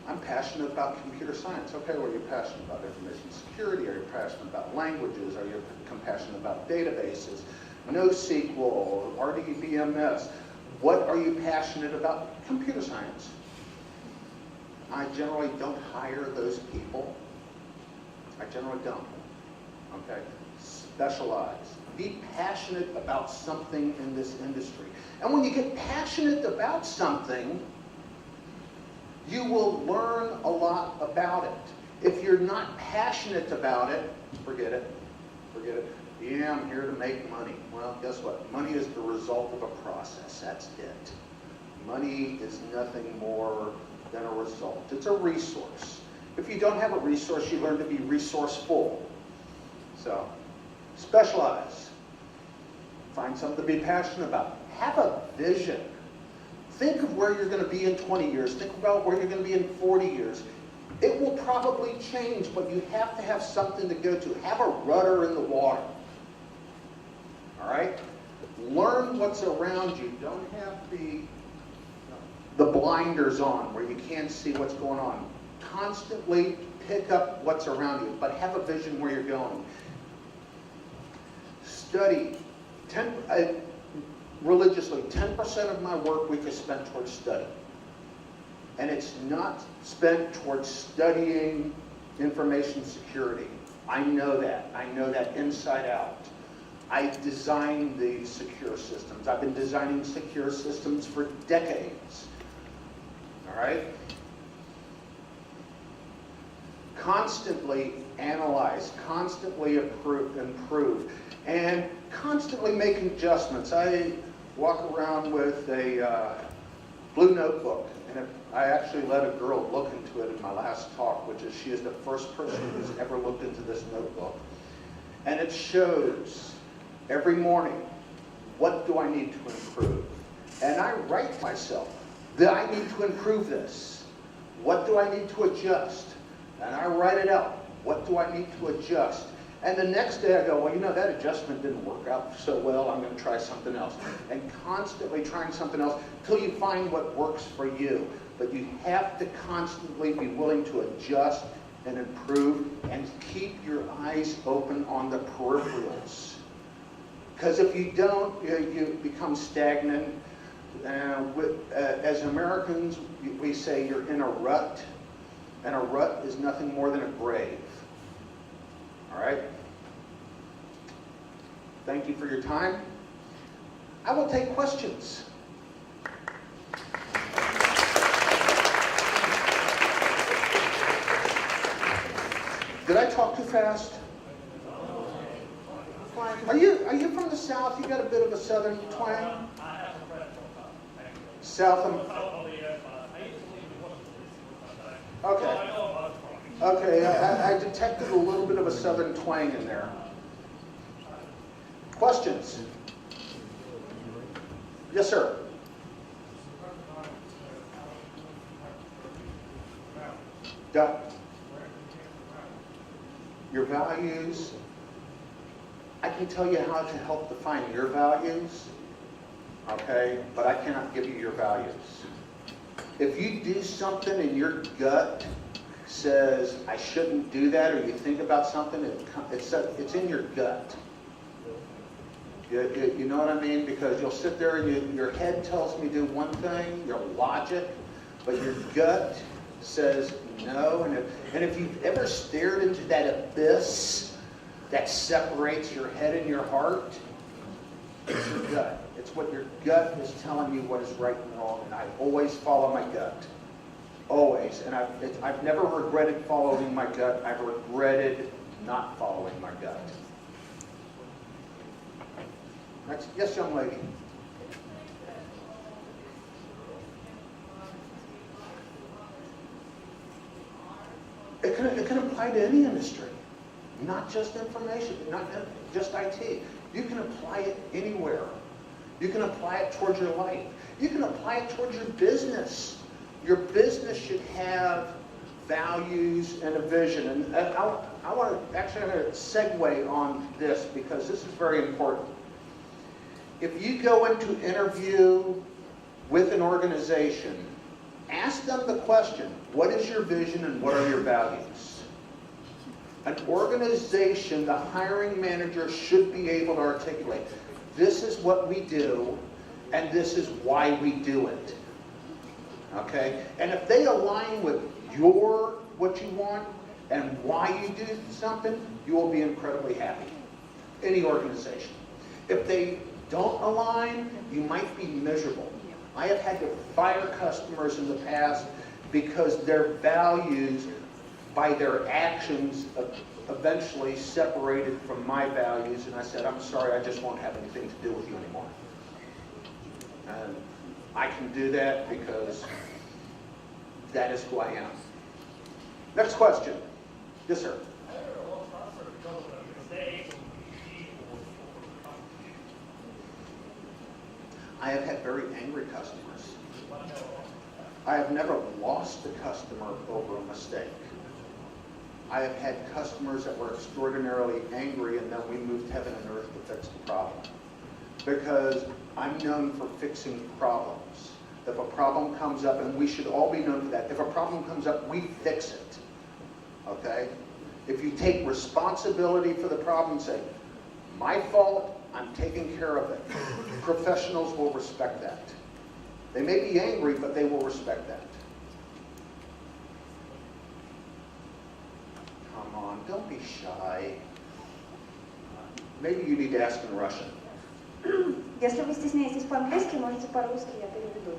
[SPEAKER 2] I'm passionate about computer science. Okay, well, are you passionate about information security? Are you passionate about languages? Are you passionate about databases? NoSQL, RDBMS. What are you passionate about? Computer science. I generally don't hire those people. I generally don't. Okay? Specialize. Be passionate about something in this industry. And when you get passionate about something, you will learn a lot about it. If you're not passionate about it, forget it. Forget it. Yeah, I'm here to make money. Well, guess what? Money is the result of a process. That's it. Money is nothing more than a result. It's a resource. If you don't have a resource, you learn to be resourceful. So, specialize. Find something to be passionate about. Have a vision. Think of where you're going to be in 20 years. Think about where you're going to be in 40 years. It will probably change, but you have to have something to go to. Have a rudder in the water. All right? Learn what's around you. Don't have the blinders on where you can't see what's going on. Constantly pick up what's around you, but have a vision where you're going. Study. Religiously, 10% of my work week is spent towards study. And it's not spent towards studying information security. I know that. I know that inside out. I design these secure systems. I've been designing secure systems for decades. All right? Constantly analyze, constantly improve, and constantly make adjustments. I walk around with a blue notebook, and I actually let a girl look into it in my last talk, which is she is the first person who's ever looked into this notebook. And it shows every morning, what do I need to improve? And I write to myself that I need to improve this. What do I need to adjust? And I write it out. What do I need to adjust? And the next day I go, well, you know, that adjustment didn't work out so well. I'm going to try something else. And constantly trying something else until you find what works for you. But you have to constantly be willing to adjust and improve and keep your eyes open on the peripherals. Because if you don't, you become stagnant. As Americans, we say you're in a rut. And a rut is nothing more than a grave. All right? Thank you for your time. I will take questions. Did I talk too fast? Are you from the South? You got a bit of a Southern twang? South. Okay. Okay, I detected a little bit of a Southern twang in there. Questions? Yes, sir. Yeah. Your values. I can tell you how to help define your values, okay? But I cannot give you your values. If you do something and your gut says, I shouldn't do that, or you think about something, it's in your gut. You know what I mean? Because you'll sit there and your head tells me do one thing, your logic, but your gut says no. And if you've ever stared into that abyss that separates your head and your heart, it's your gut. It's what your gut is telling you what is right and wrong. And I always follow my gut. Always. And I've never regretted following my gut. I've regretted not following my gut. Next, yes, young lady. It can apply to any industry, not just information, not just IT. You can apply it anywhere. You can apply it towards your life. You can apply it towards your business. Your business should have values and a vision. And I want to actually segue on this because this is very important. If you go into interview with an organization, ask them the question, what is your vision and what are your values? An organization, the hiring manager should be able to articulate, this is what we do, and this is why we do it. Okay? And if they align with what you want and why you do something, you will be incredibly happy. Any organization. If they don't align, you might be miserable. I have had to fire customers in the past because their values, by their actions, eventually separated from my values, and I said, I'm sorry, I just won't have anything to do with you anymore. And I can do that because that is who I am. Next question. Yes, sir. I have had very angry customers. I have never lost a customer over a mistake. I have had customers that were extraordinarily angry, and then we moved heaven and earth to fix the problem. Because I'm known for fixing problems. If a problem comes up, and we should all be known for that, if a problem comes up, we fix it. Okay? If you take responsibility for the problem, say, my fault, I'm taking care of it. Professionals will respect that. They may be angry, but they will respect that. Come on, don't be shy. Maybe you need to ask in Russian.
[SPEAKER 4] Если вы стесняетесь по-английски, можете по-русски, я переведу.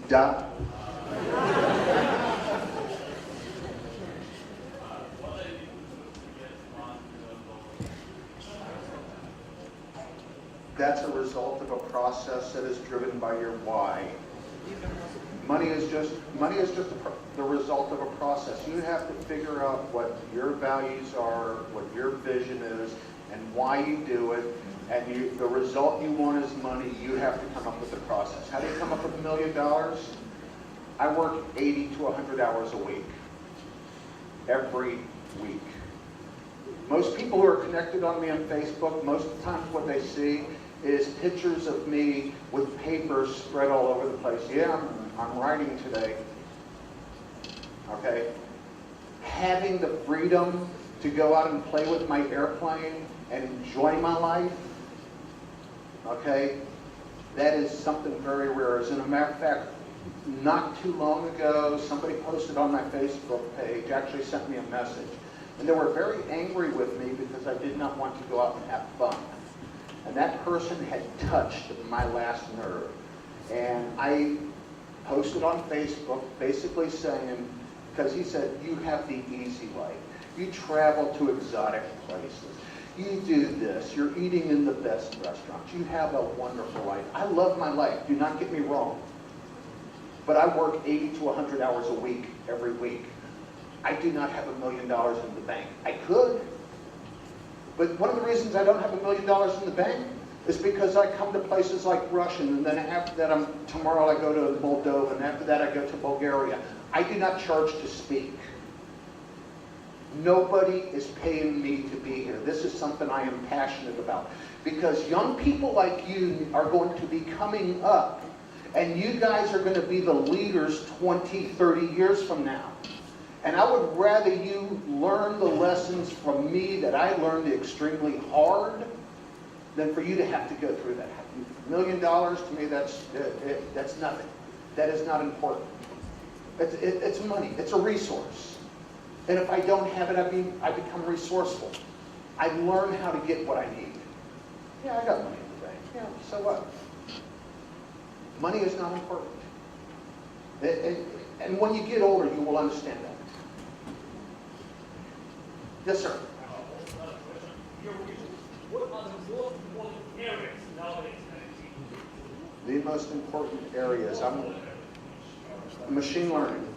[SPEAKER 2] Да. That's a result of a process that is driven by your why. Money is just the result of a process. You have to figure out what your values are, what your vision is, and why you do it. And the result you want is money. You have to come up with the process. How do you come up with $1 million? I work 80 to 100 hours a week. Every week. Most people who are connected on me on Facebook, most of the times what they see is pictures of me with papers spread all over the place. Yeah, I'm writing today. Okay? Having the freedom to go out and play with my airplane and enjoy my life, okay, that is something very rare. As a matter of fact, not too long ago, somebody posted on my Facebook page, actually sent me a message, and they were very angry with me because I did not want to go out and have fun. And that person had touched my last nerve. And I posted on Facebook basically saying, because he said, you have the easy life. You travel to exotic places. You do this. You're eating in the best restaurants. You have a wonderful life. I love my life. Do not get me wrong. But I work 80 to 100 hours a week, every week. I do not have $1 million in the bank. I could. But one of the reasons I don't have $1 million in the bank is because I come to places like Russia, and then after that, tomorrow I go to Moldova, and after that I go to Bulgaria. I do not charge to speak. Nobody is paying me to be here. This is something I am passionate about. Because young people like you are going to be coming up, and you guys are going to be the leaders 20, 30 years from now. And I would rather you learn the lessons from me that I learned extremely hard than for you to have to go through that. $1 million to me, that's nothing. That is not important. It's money. It's a resource. And if I don't have it, I become resourceful. I learn how to get what I need. Yeah, I got money in the bank. Yeah, so what? Money is not important. And when you get older, you will understand that. Yes, sir.
[SPEAKER 3] what are the most important areas nowadays in IT?
[SPEAKER 2] The most important areas, machine learning.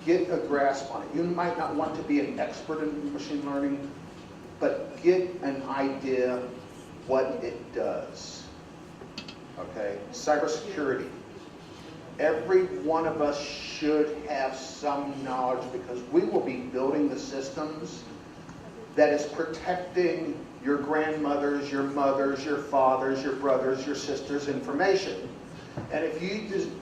[SPEAKER 2] Get a grasp on it. You might not want to be an expert in machine learning, but get an idea what it does. Okay? Cybersecurity. Every one of us should have some knowledge because we will be building the systems that is protecting your grandmother's, your mother's, your father's, your brother's, your sister's information. And if you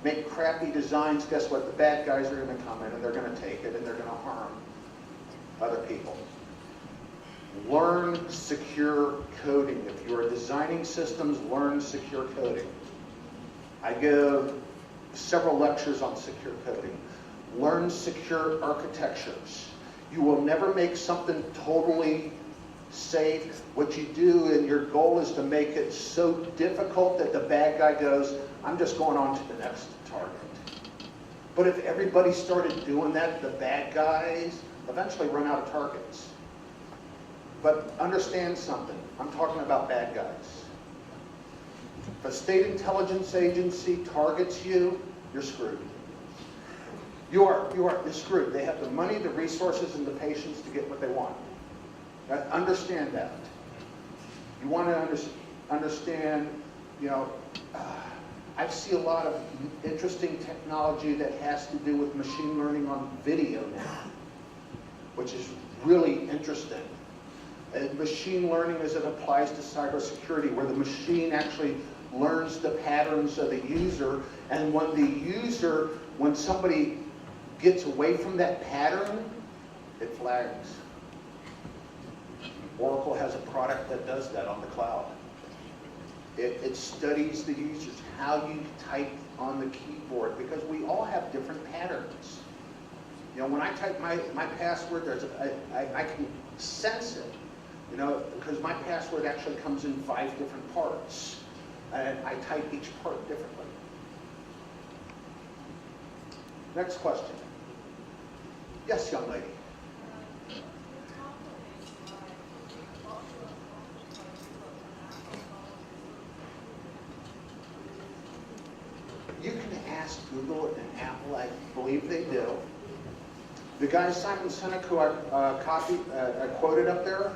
[SPEAKER 2] make crappy designs, guess what? The bad guys are going to come in and they're going to take it and they're going to harm other people. Learn secure coding. If you are designing systems, learn secure coding. I give several lectures on secure coding. Learn secure architectures. You will never make something totally safe. What you do and your goal is to make it so difficult that the bad guy goes, I'm just going on to the next target. But if everybody started doing that, the bad guys eventually run out of targets. But understand something. I'm talking about bad guys. If a state intelligence agency targets you, you're screwed. You're screwed. They have the money, the resources, and the patience to get what they want. Understand that. You want to understand, I see a lot of interesting technology that has to do with machine learning on video now, which is really interesting. And machine learning as it applies to cybersecurity, where the machine actually learns the patterns of the user, and when somebody gets away from that pattern, it flags. Oracle has a product that does that on the cloud. It studies the users, how you type on the keyboard, because we all have different patterns. When I type my password, I can sense it, because my password actually comes in 5 different parts. And I type each part differently. Next question. Yes, young lady. You can ask Google and Apple, I believe they do. The guy Simon Sinek, who I quoted up there,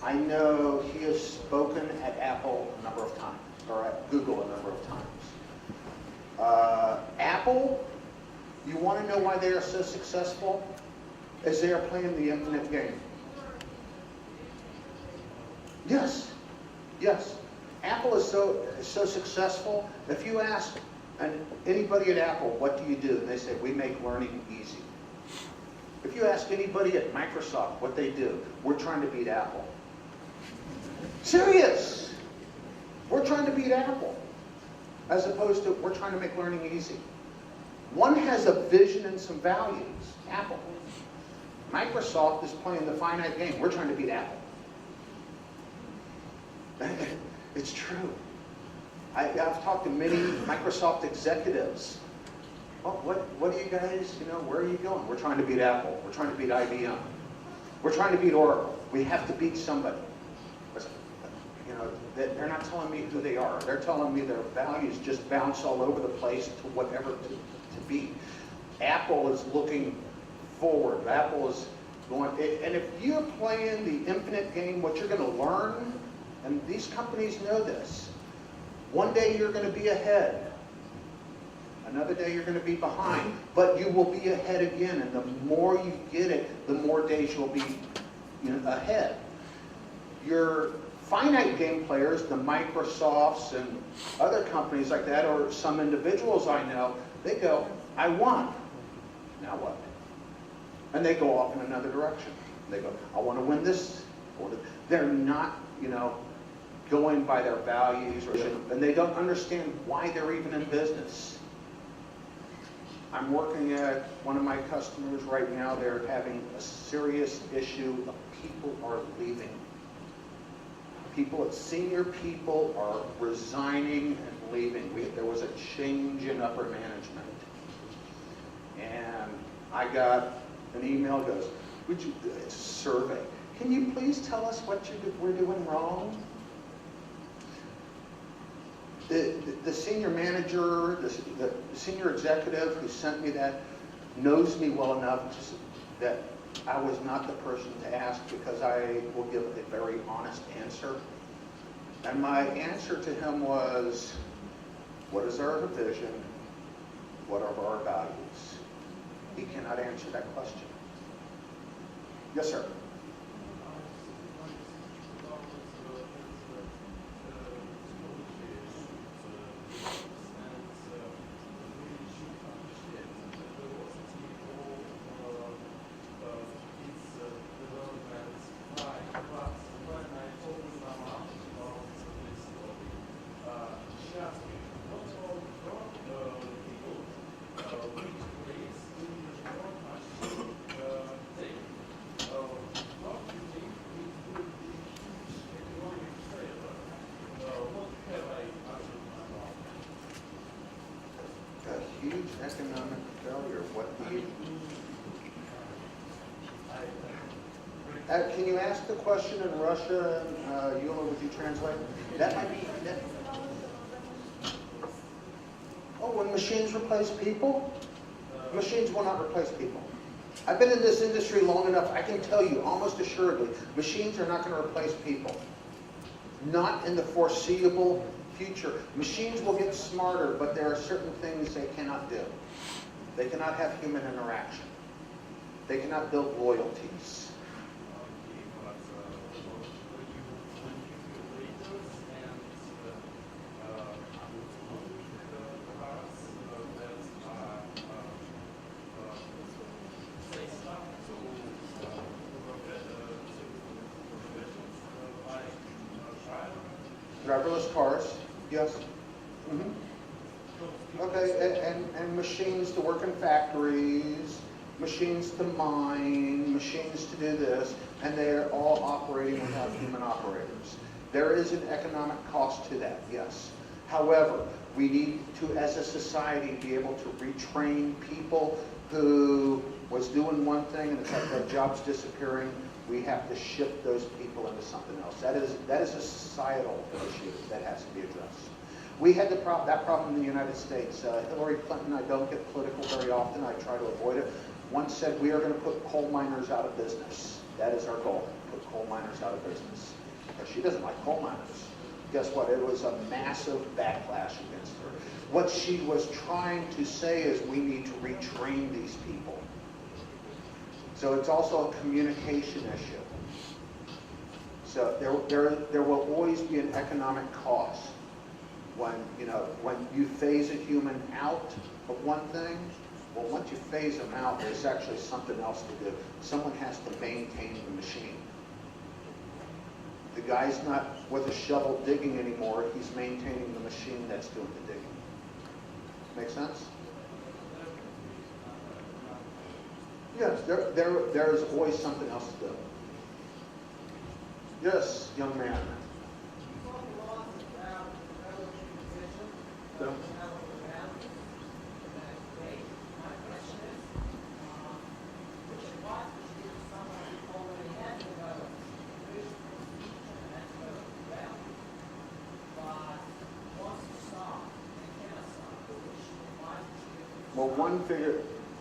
[SPEAKER 2] I know he has spoken at Apple a number of times, or at Google a number of times. Apple, you want to know why they are so successful? Is they are playing the infinite game. Yes, yes. Apple is so successful. If you ask anybody at Apple, what do you do? And they say, we make learning easy. If you ask anybody at Microsoft what they do, we're trying to beat Apple. Serious! We're trying to beat Apple. As opposed to, we're trying to make learning easy. One has a vision and some values, Apple. Microsoft is playing the finite game. We're trying to beat Apple. It's true. I've talked to many Microsoft executives. Oh, what do you guys, where are you going? We're trying to beat Apple. We're trying to beat IBM. We're trying to beat Oracle. We have to beat somebody. They're not telling me who they are. They're telling me their values just bounce all over the place to whatever to beat. Apple is looking forward. Apple is going, and if you're playing the infinite game, what you're going to learn, and these companies know this, one day you're going to be ahead. Another day you're going to be behind, but you will be ahead again, and the more you get it, the more days you'll be ahead. Your finite game players, the Microsofts and other companies like that, or some individuals I know, they go, I won. Now what? And they go off in another direction. They go, I want to win this. They're not, going by their values, and they don't understand why they're even in business. I'm working at one of my customers right now. They're having a serious issue of people are leaving. Senior people are resigning and leaving. There was a change in upper management. And I got an email goes, it's a survey. can you please tell us what we're doing wrong? The senior manager, the senior executive who sent me that knows me well enough that I was not the person to ask, because I will give a very honest answer. And my answer to him was, what is our vision? What are our values? He cannot answer that question. Yes, sir. Huge economic failure. What do you... can you ask the question in Russia? Eula, would you translate? That might be... Oh, when machines replace people? Machines will not replace people. I've been in this industry long enough, I can tell you almost assuredly, machines are not going to replace people. Not in the foreseeable future. Machines will get smarter, but there are certain things they cannot do. They cannot have human interaction. They cannot build loyalties. Driverless cars, yes. Okay, and machines to work in factories, machines to mine, machines to do this, and they are all operating without human operators. There is an economic cost to that, yes. However, we need to, as a society, be able to retrain people who was doing one thing and it's like that job's disappearing. We have to shift those people into something else. That is a societal issue that has to be addressed. We had that problem in the United States. Hillary Clinton, I don't get political very often. I try to avoid it. Once said, we are going to put coal miners out of business. That is our goal, put coal miners out of business. Because she doesn't like coal miners. Guess what? It was a massive backlash against her. What she was trying to say is we need to retrain these people. So it's also a communication issue. So there will always be an economic cost when you phase a human out of one thing. Well, once you phase them out, there's actually something else to do. Someone has to maintain the machine. The guy's not with a shovel digging anymore. He's maintaining the machine that's doing the digging. Make sense? Yes, there is always something else to do. Yes, young man. Yeah.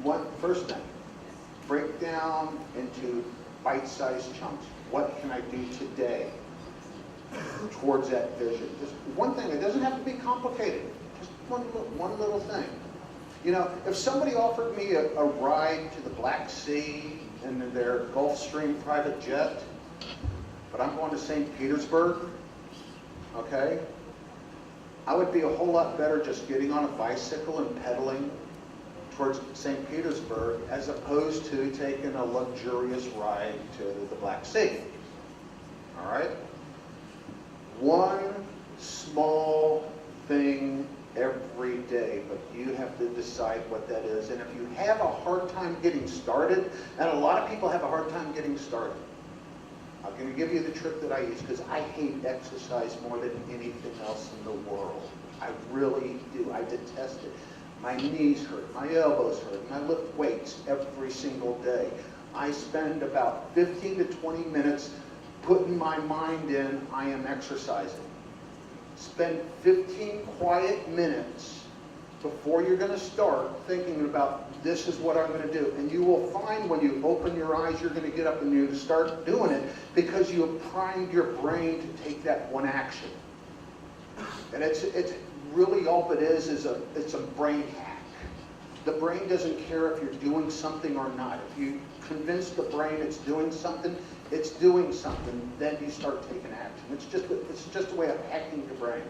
[SPEAKER 2] Well, first thing, break down into bite-sized chunks. What can I do today towards that vision? Just one thing. It doesn't have to be complicated. Just one little thing. You know, if somebody offered me a ride to the Black Sea in their Gulfstream private jet, but I'm going to St. Petersburg, okay, I would be a whole lot better just getting on a bicycle and pedaling towards St. Petersburg as opposed to taking a luxurious ride to the Black Sea. All right? One small thing every day, but you have to decide what that is. And if you have a hard time getting started, and a lot of people have a hard time getting started, I'm going to give you the trick that I use because I hate exercise more than anything else in the world. I really do. I detest it. My knees hurt, my elbows hurt, and I lift weights every single day. I spend about 15 to 20 minutes putting my mind in, I am exercising. Spend 15 quiet minutes before you're going to start thinking about, this is what I'm going to do. And you will find when you open your eyes, you're going to get up and you start doing it because you have primed your brain to take that one action. And it's really all it is it's a brain hack. The brain doesn't care if you're doing something or not. If you convince the brain it's doing something, then you start taking action. It's just a way of hacking your brain.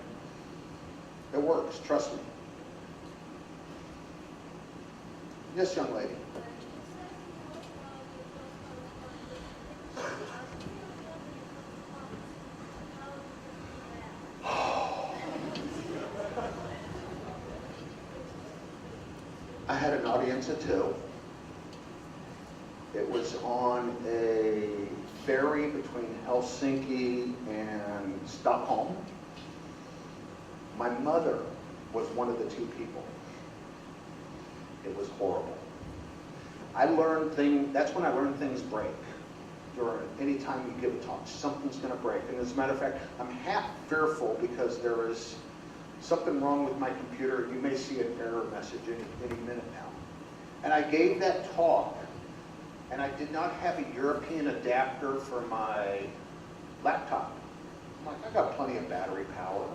[SPEAKER 2] It works, trust me. Yes, young lady. I had an audience of 2. It was on a ferry between Helsinki and Stockholm. My mother was one of the 2 people. It was horrible. That's when I learned things break. Any time you give a talk, something's going to break. And as a matter of fact, I'm half fearful because there is something wrong with my computer. You may see an error message any minute now. And I gave that talk, and I did not have a European adapter for my laptop. I'm like, I got plenty of battery power.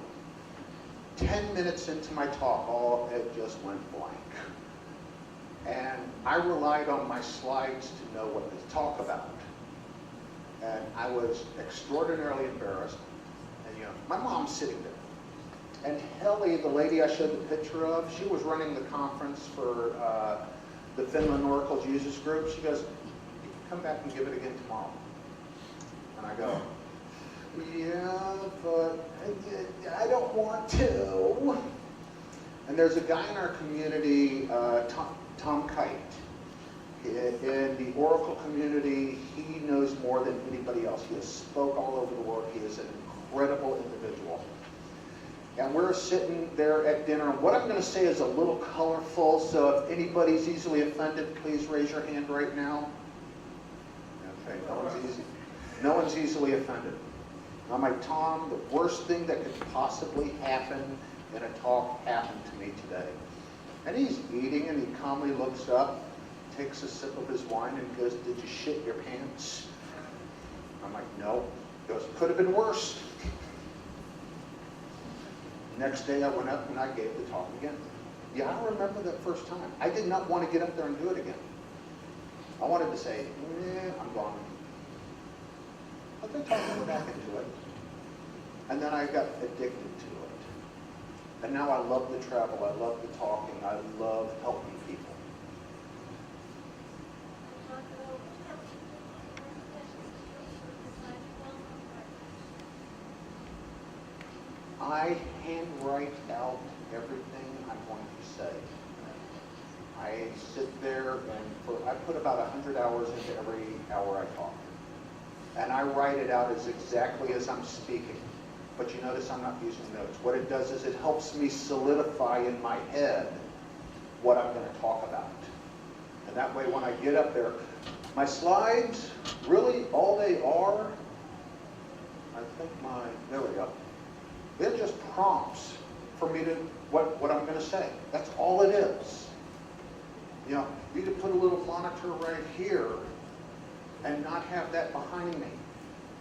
[SPEAKER 2] 10 minutes into my talk, it just went blank. And I relied on my slides to know what to talk about. And I was extraordinarily embarrassed. And my mom's sitting there. And Helly, the lady I showed the picture of, she was running the conference for the Finland Oracle Users Group. She goes, "You can come back and give it again tomorrow." And I go, "Yeah, but I don't want to." And there's a guy in our community, Tom Kite. In the Oracle community, he knows more than anybody else. He has spoke all over the world. He is an incredible individual. And we're sitting there at dinner. And what I'm going to say is a little colorful, so if anybody's easily offended, please raise your hand right now. Okay, no one's easily offended. I'm like, Tom, the worst thing that could possibly happen in a talk happened to me today. And he's eating, and he calmly looks up, takes a sip of his wine, and goes, "Did you shit your pants?" I'm like, "No." He goes, "Could have been worse." Next day I went up and I gave the talk again. Yeah, I remember that first time. I did not want to get up there and do it again. I wanted to say, I'm gone. But they talked me back into it. And then I got addicted to it. And now I love the travel, I love the talking, I love helping people. I handwrite out everything I'm going to say. I sit there and I put about 100 hours into every hour I talk. And I write it out as exactly as I'm speaking. But you notice I'm not using notes. What it does is it helps me solidify in my head what I'm going to talk about. And that way when I get up there, my slides, really all they are, I think there we go. They're just prompts for me to, what I'm going to say. That's all it is. You could put a little monitor right here and not have that behind me.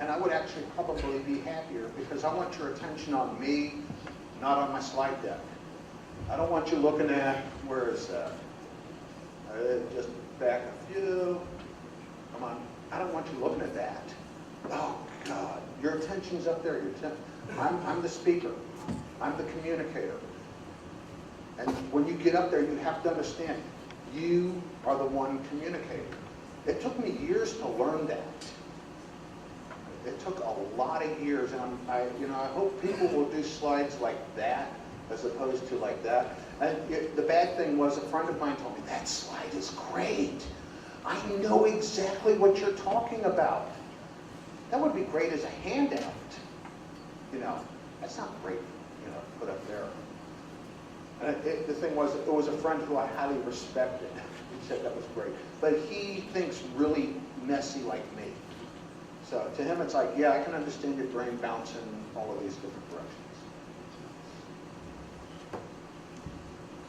[SPEAKER 2] And I would actually probably be happier because I want your attention on me, not on my slide deck. I don't want you looking at, where is that? Just back a few. Come on. I don't want you looking at that. Oh, God. Your attention's up there. I'm the speaker. I'm the communicator. And when you get up there, you have to understand, you are the one communicating. It took me years to learn that. It took a lot of years, and I hope people will do slides like that as opposed to like that. And the bad thing was, a friend of mine told me, "That slide is great. I know exactly what you're talking about." That would be great as a handout. That's not great, put up there. And the thing was, it was a friend who I highly respected. said that was great. But he thinks really messy like me. So to him, it's like, yeah, I can understand your brain bouncing all of these different directions.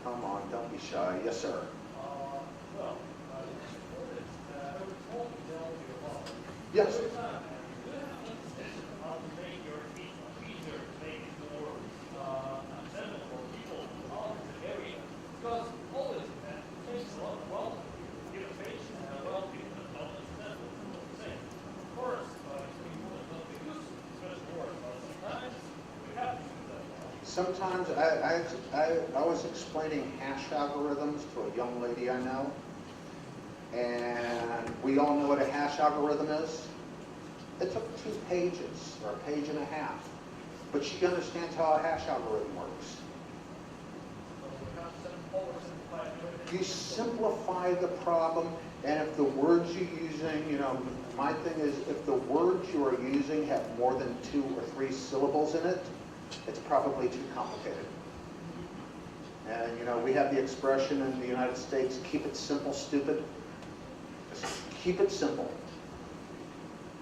[SPEAKER 2] Come on, don't be shy. Yes, sir.
[SPEAKER 3] Well, I was told to tell you about it.
[SPEAKER 2] Yes.
[SPEAKER 3] Every time, you have to understand how to make your speech easier, to make it more understandable for people out of the area. Because always it takes a lot of wealth to get a patient and a wealthy and not understand what you're saying. Of course, it's people that don't use special words, but sometimes we have to use that.
[SPEAKER 2] Sometimes I was explaining hash algorithms to a young lady I know, and we all know what a hash algorithm is. It took 2 pages, or a page and a half, but she understands how a hash algorithm works.
[SPEAKER 3] So we have to oversimplify everything.
[SPEAKER 2] You simplify the problem, and if the words you're using, you know, my thing is if the words you are using have more than 2 or 3 syllables in it, it's probably too complicated. And you know, we have the expression in the United States, keep it simple, stupid. Just keep it simple.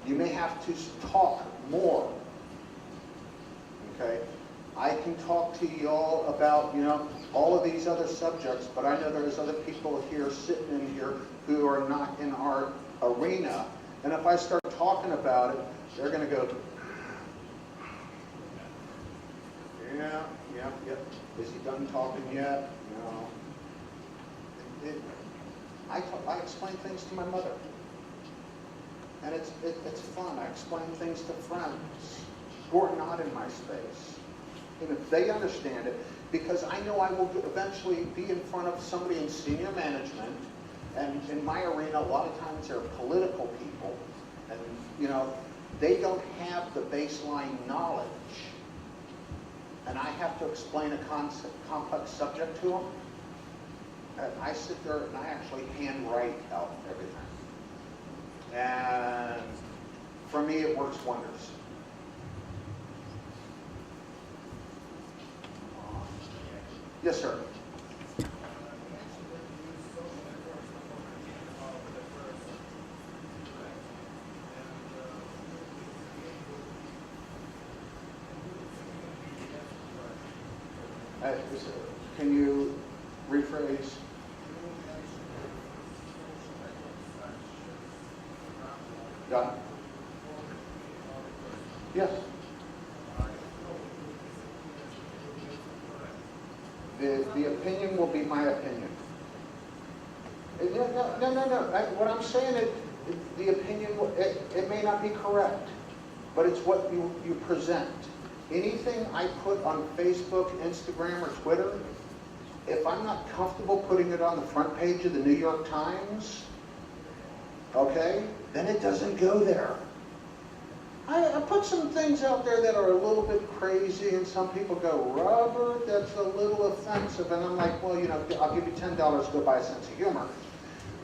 [SPEAKER 2] You may have to talk more. Okay? I can talk to you all about, you know, all of these other subjects, but I know there's other people here sitting in here who are not in our arena. And if I start talking about it, they're going to go, yeah. Is he done talking yet? No. I explain things to my mother. And it's fun. I explain things to friends who are not in my space. And if they understand it, because I know I will eventually be in front of somebody in senior management, and in my arena, a lot of times they're political people, and you know, they don't have the baseline knowledge. And I have to explain a complex subject to them. And I sit there and I actually handwrite out everything. And for me, it works wonders. Yes, sir. Can you rephrase? Yeah. Yes. The opinion will be my opinion. No. What I'm saying is, the opinion, it may not be correct, but it's what you present. Anything I put on Facebook, Instagram, or Twitter, if I'm not comfortable putting it on the front page of the New York Times, okay, then it doesn't go there. I put some things out there that are a little bit crazy, and some people go, Robert, that's a little offensive. And I'm like, well, you know, I'll give you $10 to go buy a sense of humor.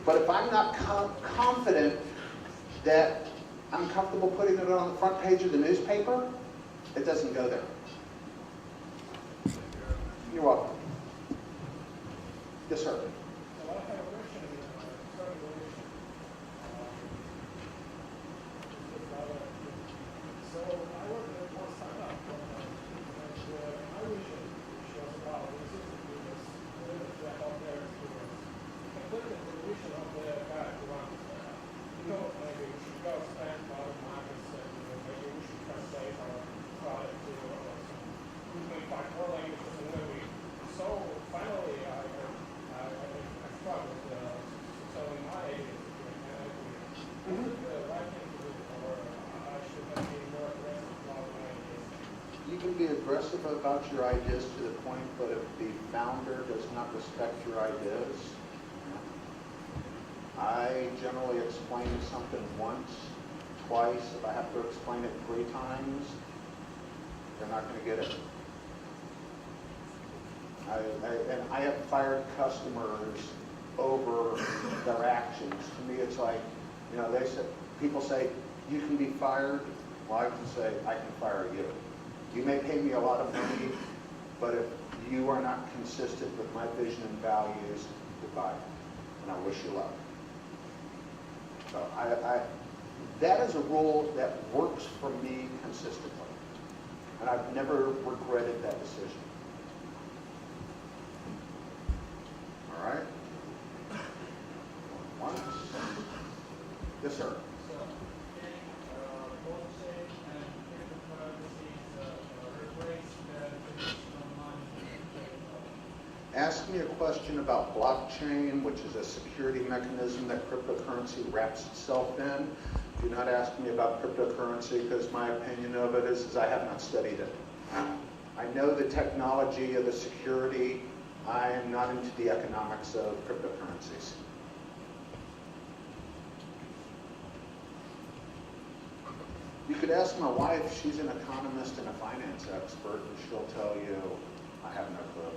[SPEAKER 2] But if I'm not confident that I'm comfortable putting it on the front page of the newspaper, it doesn't go there. You're welcome. Yes, sir.
[SPEAKER 3] Well, I have a question concerning the mission. So I work at one startup, and my vision shows about resisting business to help their students. Completely the vision of the guy who runs the startup. You know, maybe we should go spend a lot of money, and maybe we should translate our product to we may find more languages than we. So finally, I struggled selling my agency and is it the right thing to do, or I should have been more aggressive about my ideas?
[SPEAKER 2] You can be aggressive about your ideas to the point, but if the founder does not respect your ideas, I generally explain something once, twice. If I have to explain it 3 times, they're not going to get it. And I have fired customers over their actions. To me, it's like, you know, people say, you can be fired. Well, I can say, I can fire you. You may pay me a lot of money, but if you are not consistent with my vision and values, goodbye. and I wish you luck. So that is a rule that works for me consistently, and I've never regretted that decision. All right? Once. Yes, sir. Ask me a question about blockchain, which is a security mechanism that cryptocurrency wraps itself in. Do not ask me about cryptocurrency, because my opinion of it is I have not studied it. I know the technology of the security. I am not into the economics of cryptocurrencies. You could ask my wife. She's an economist and a finance expert, and she'll tell you I have no clue.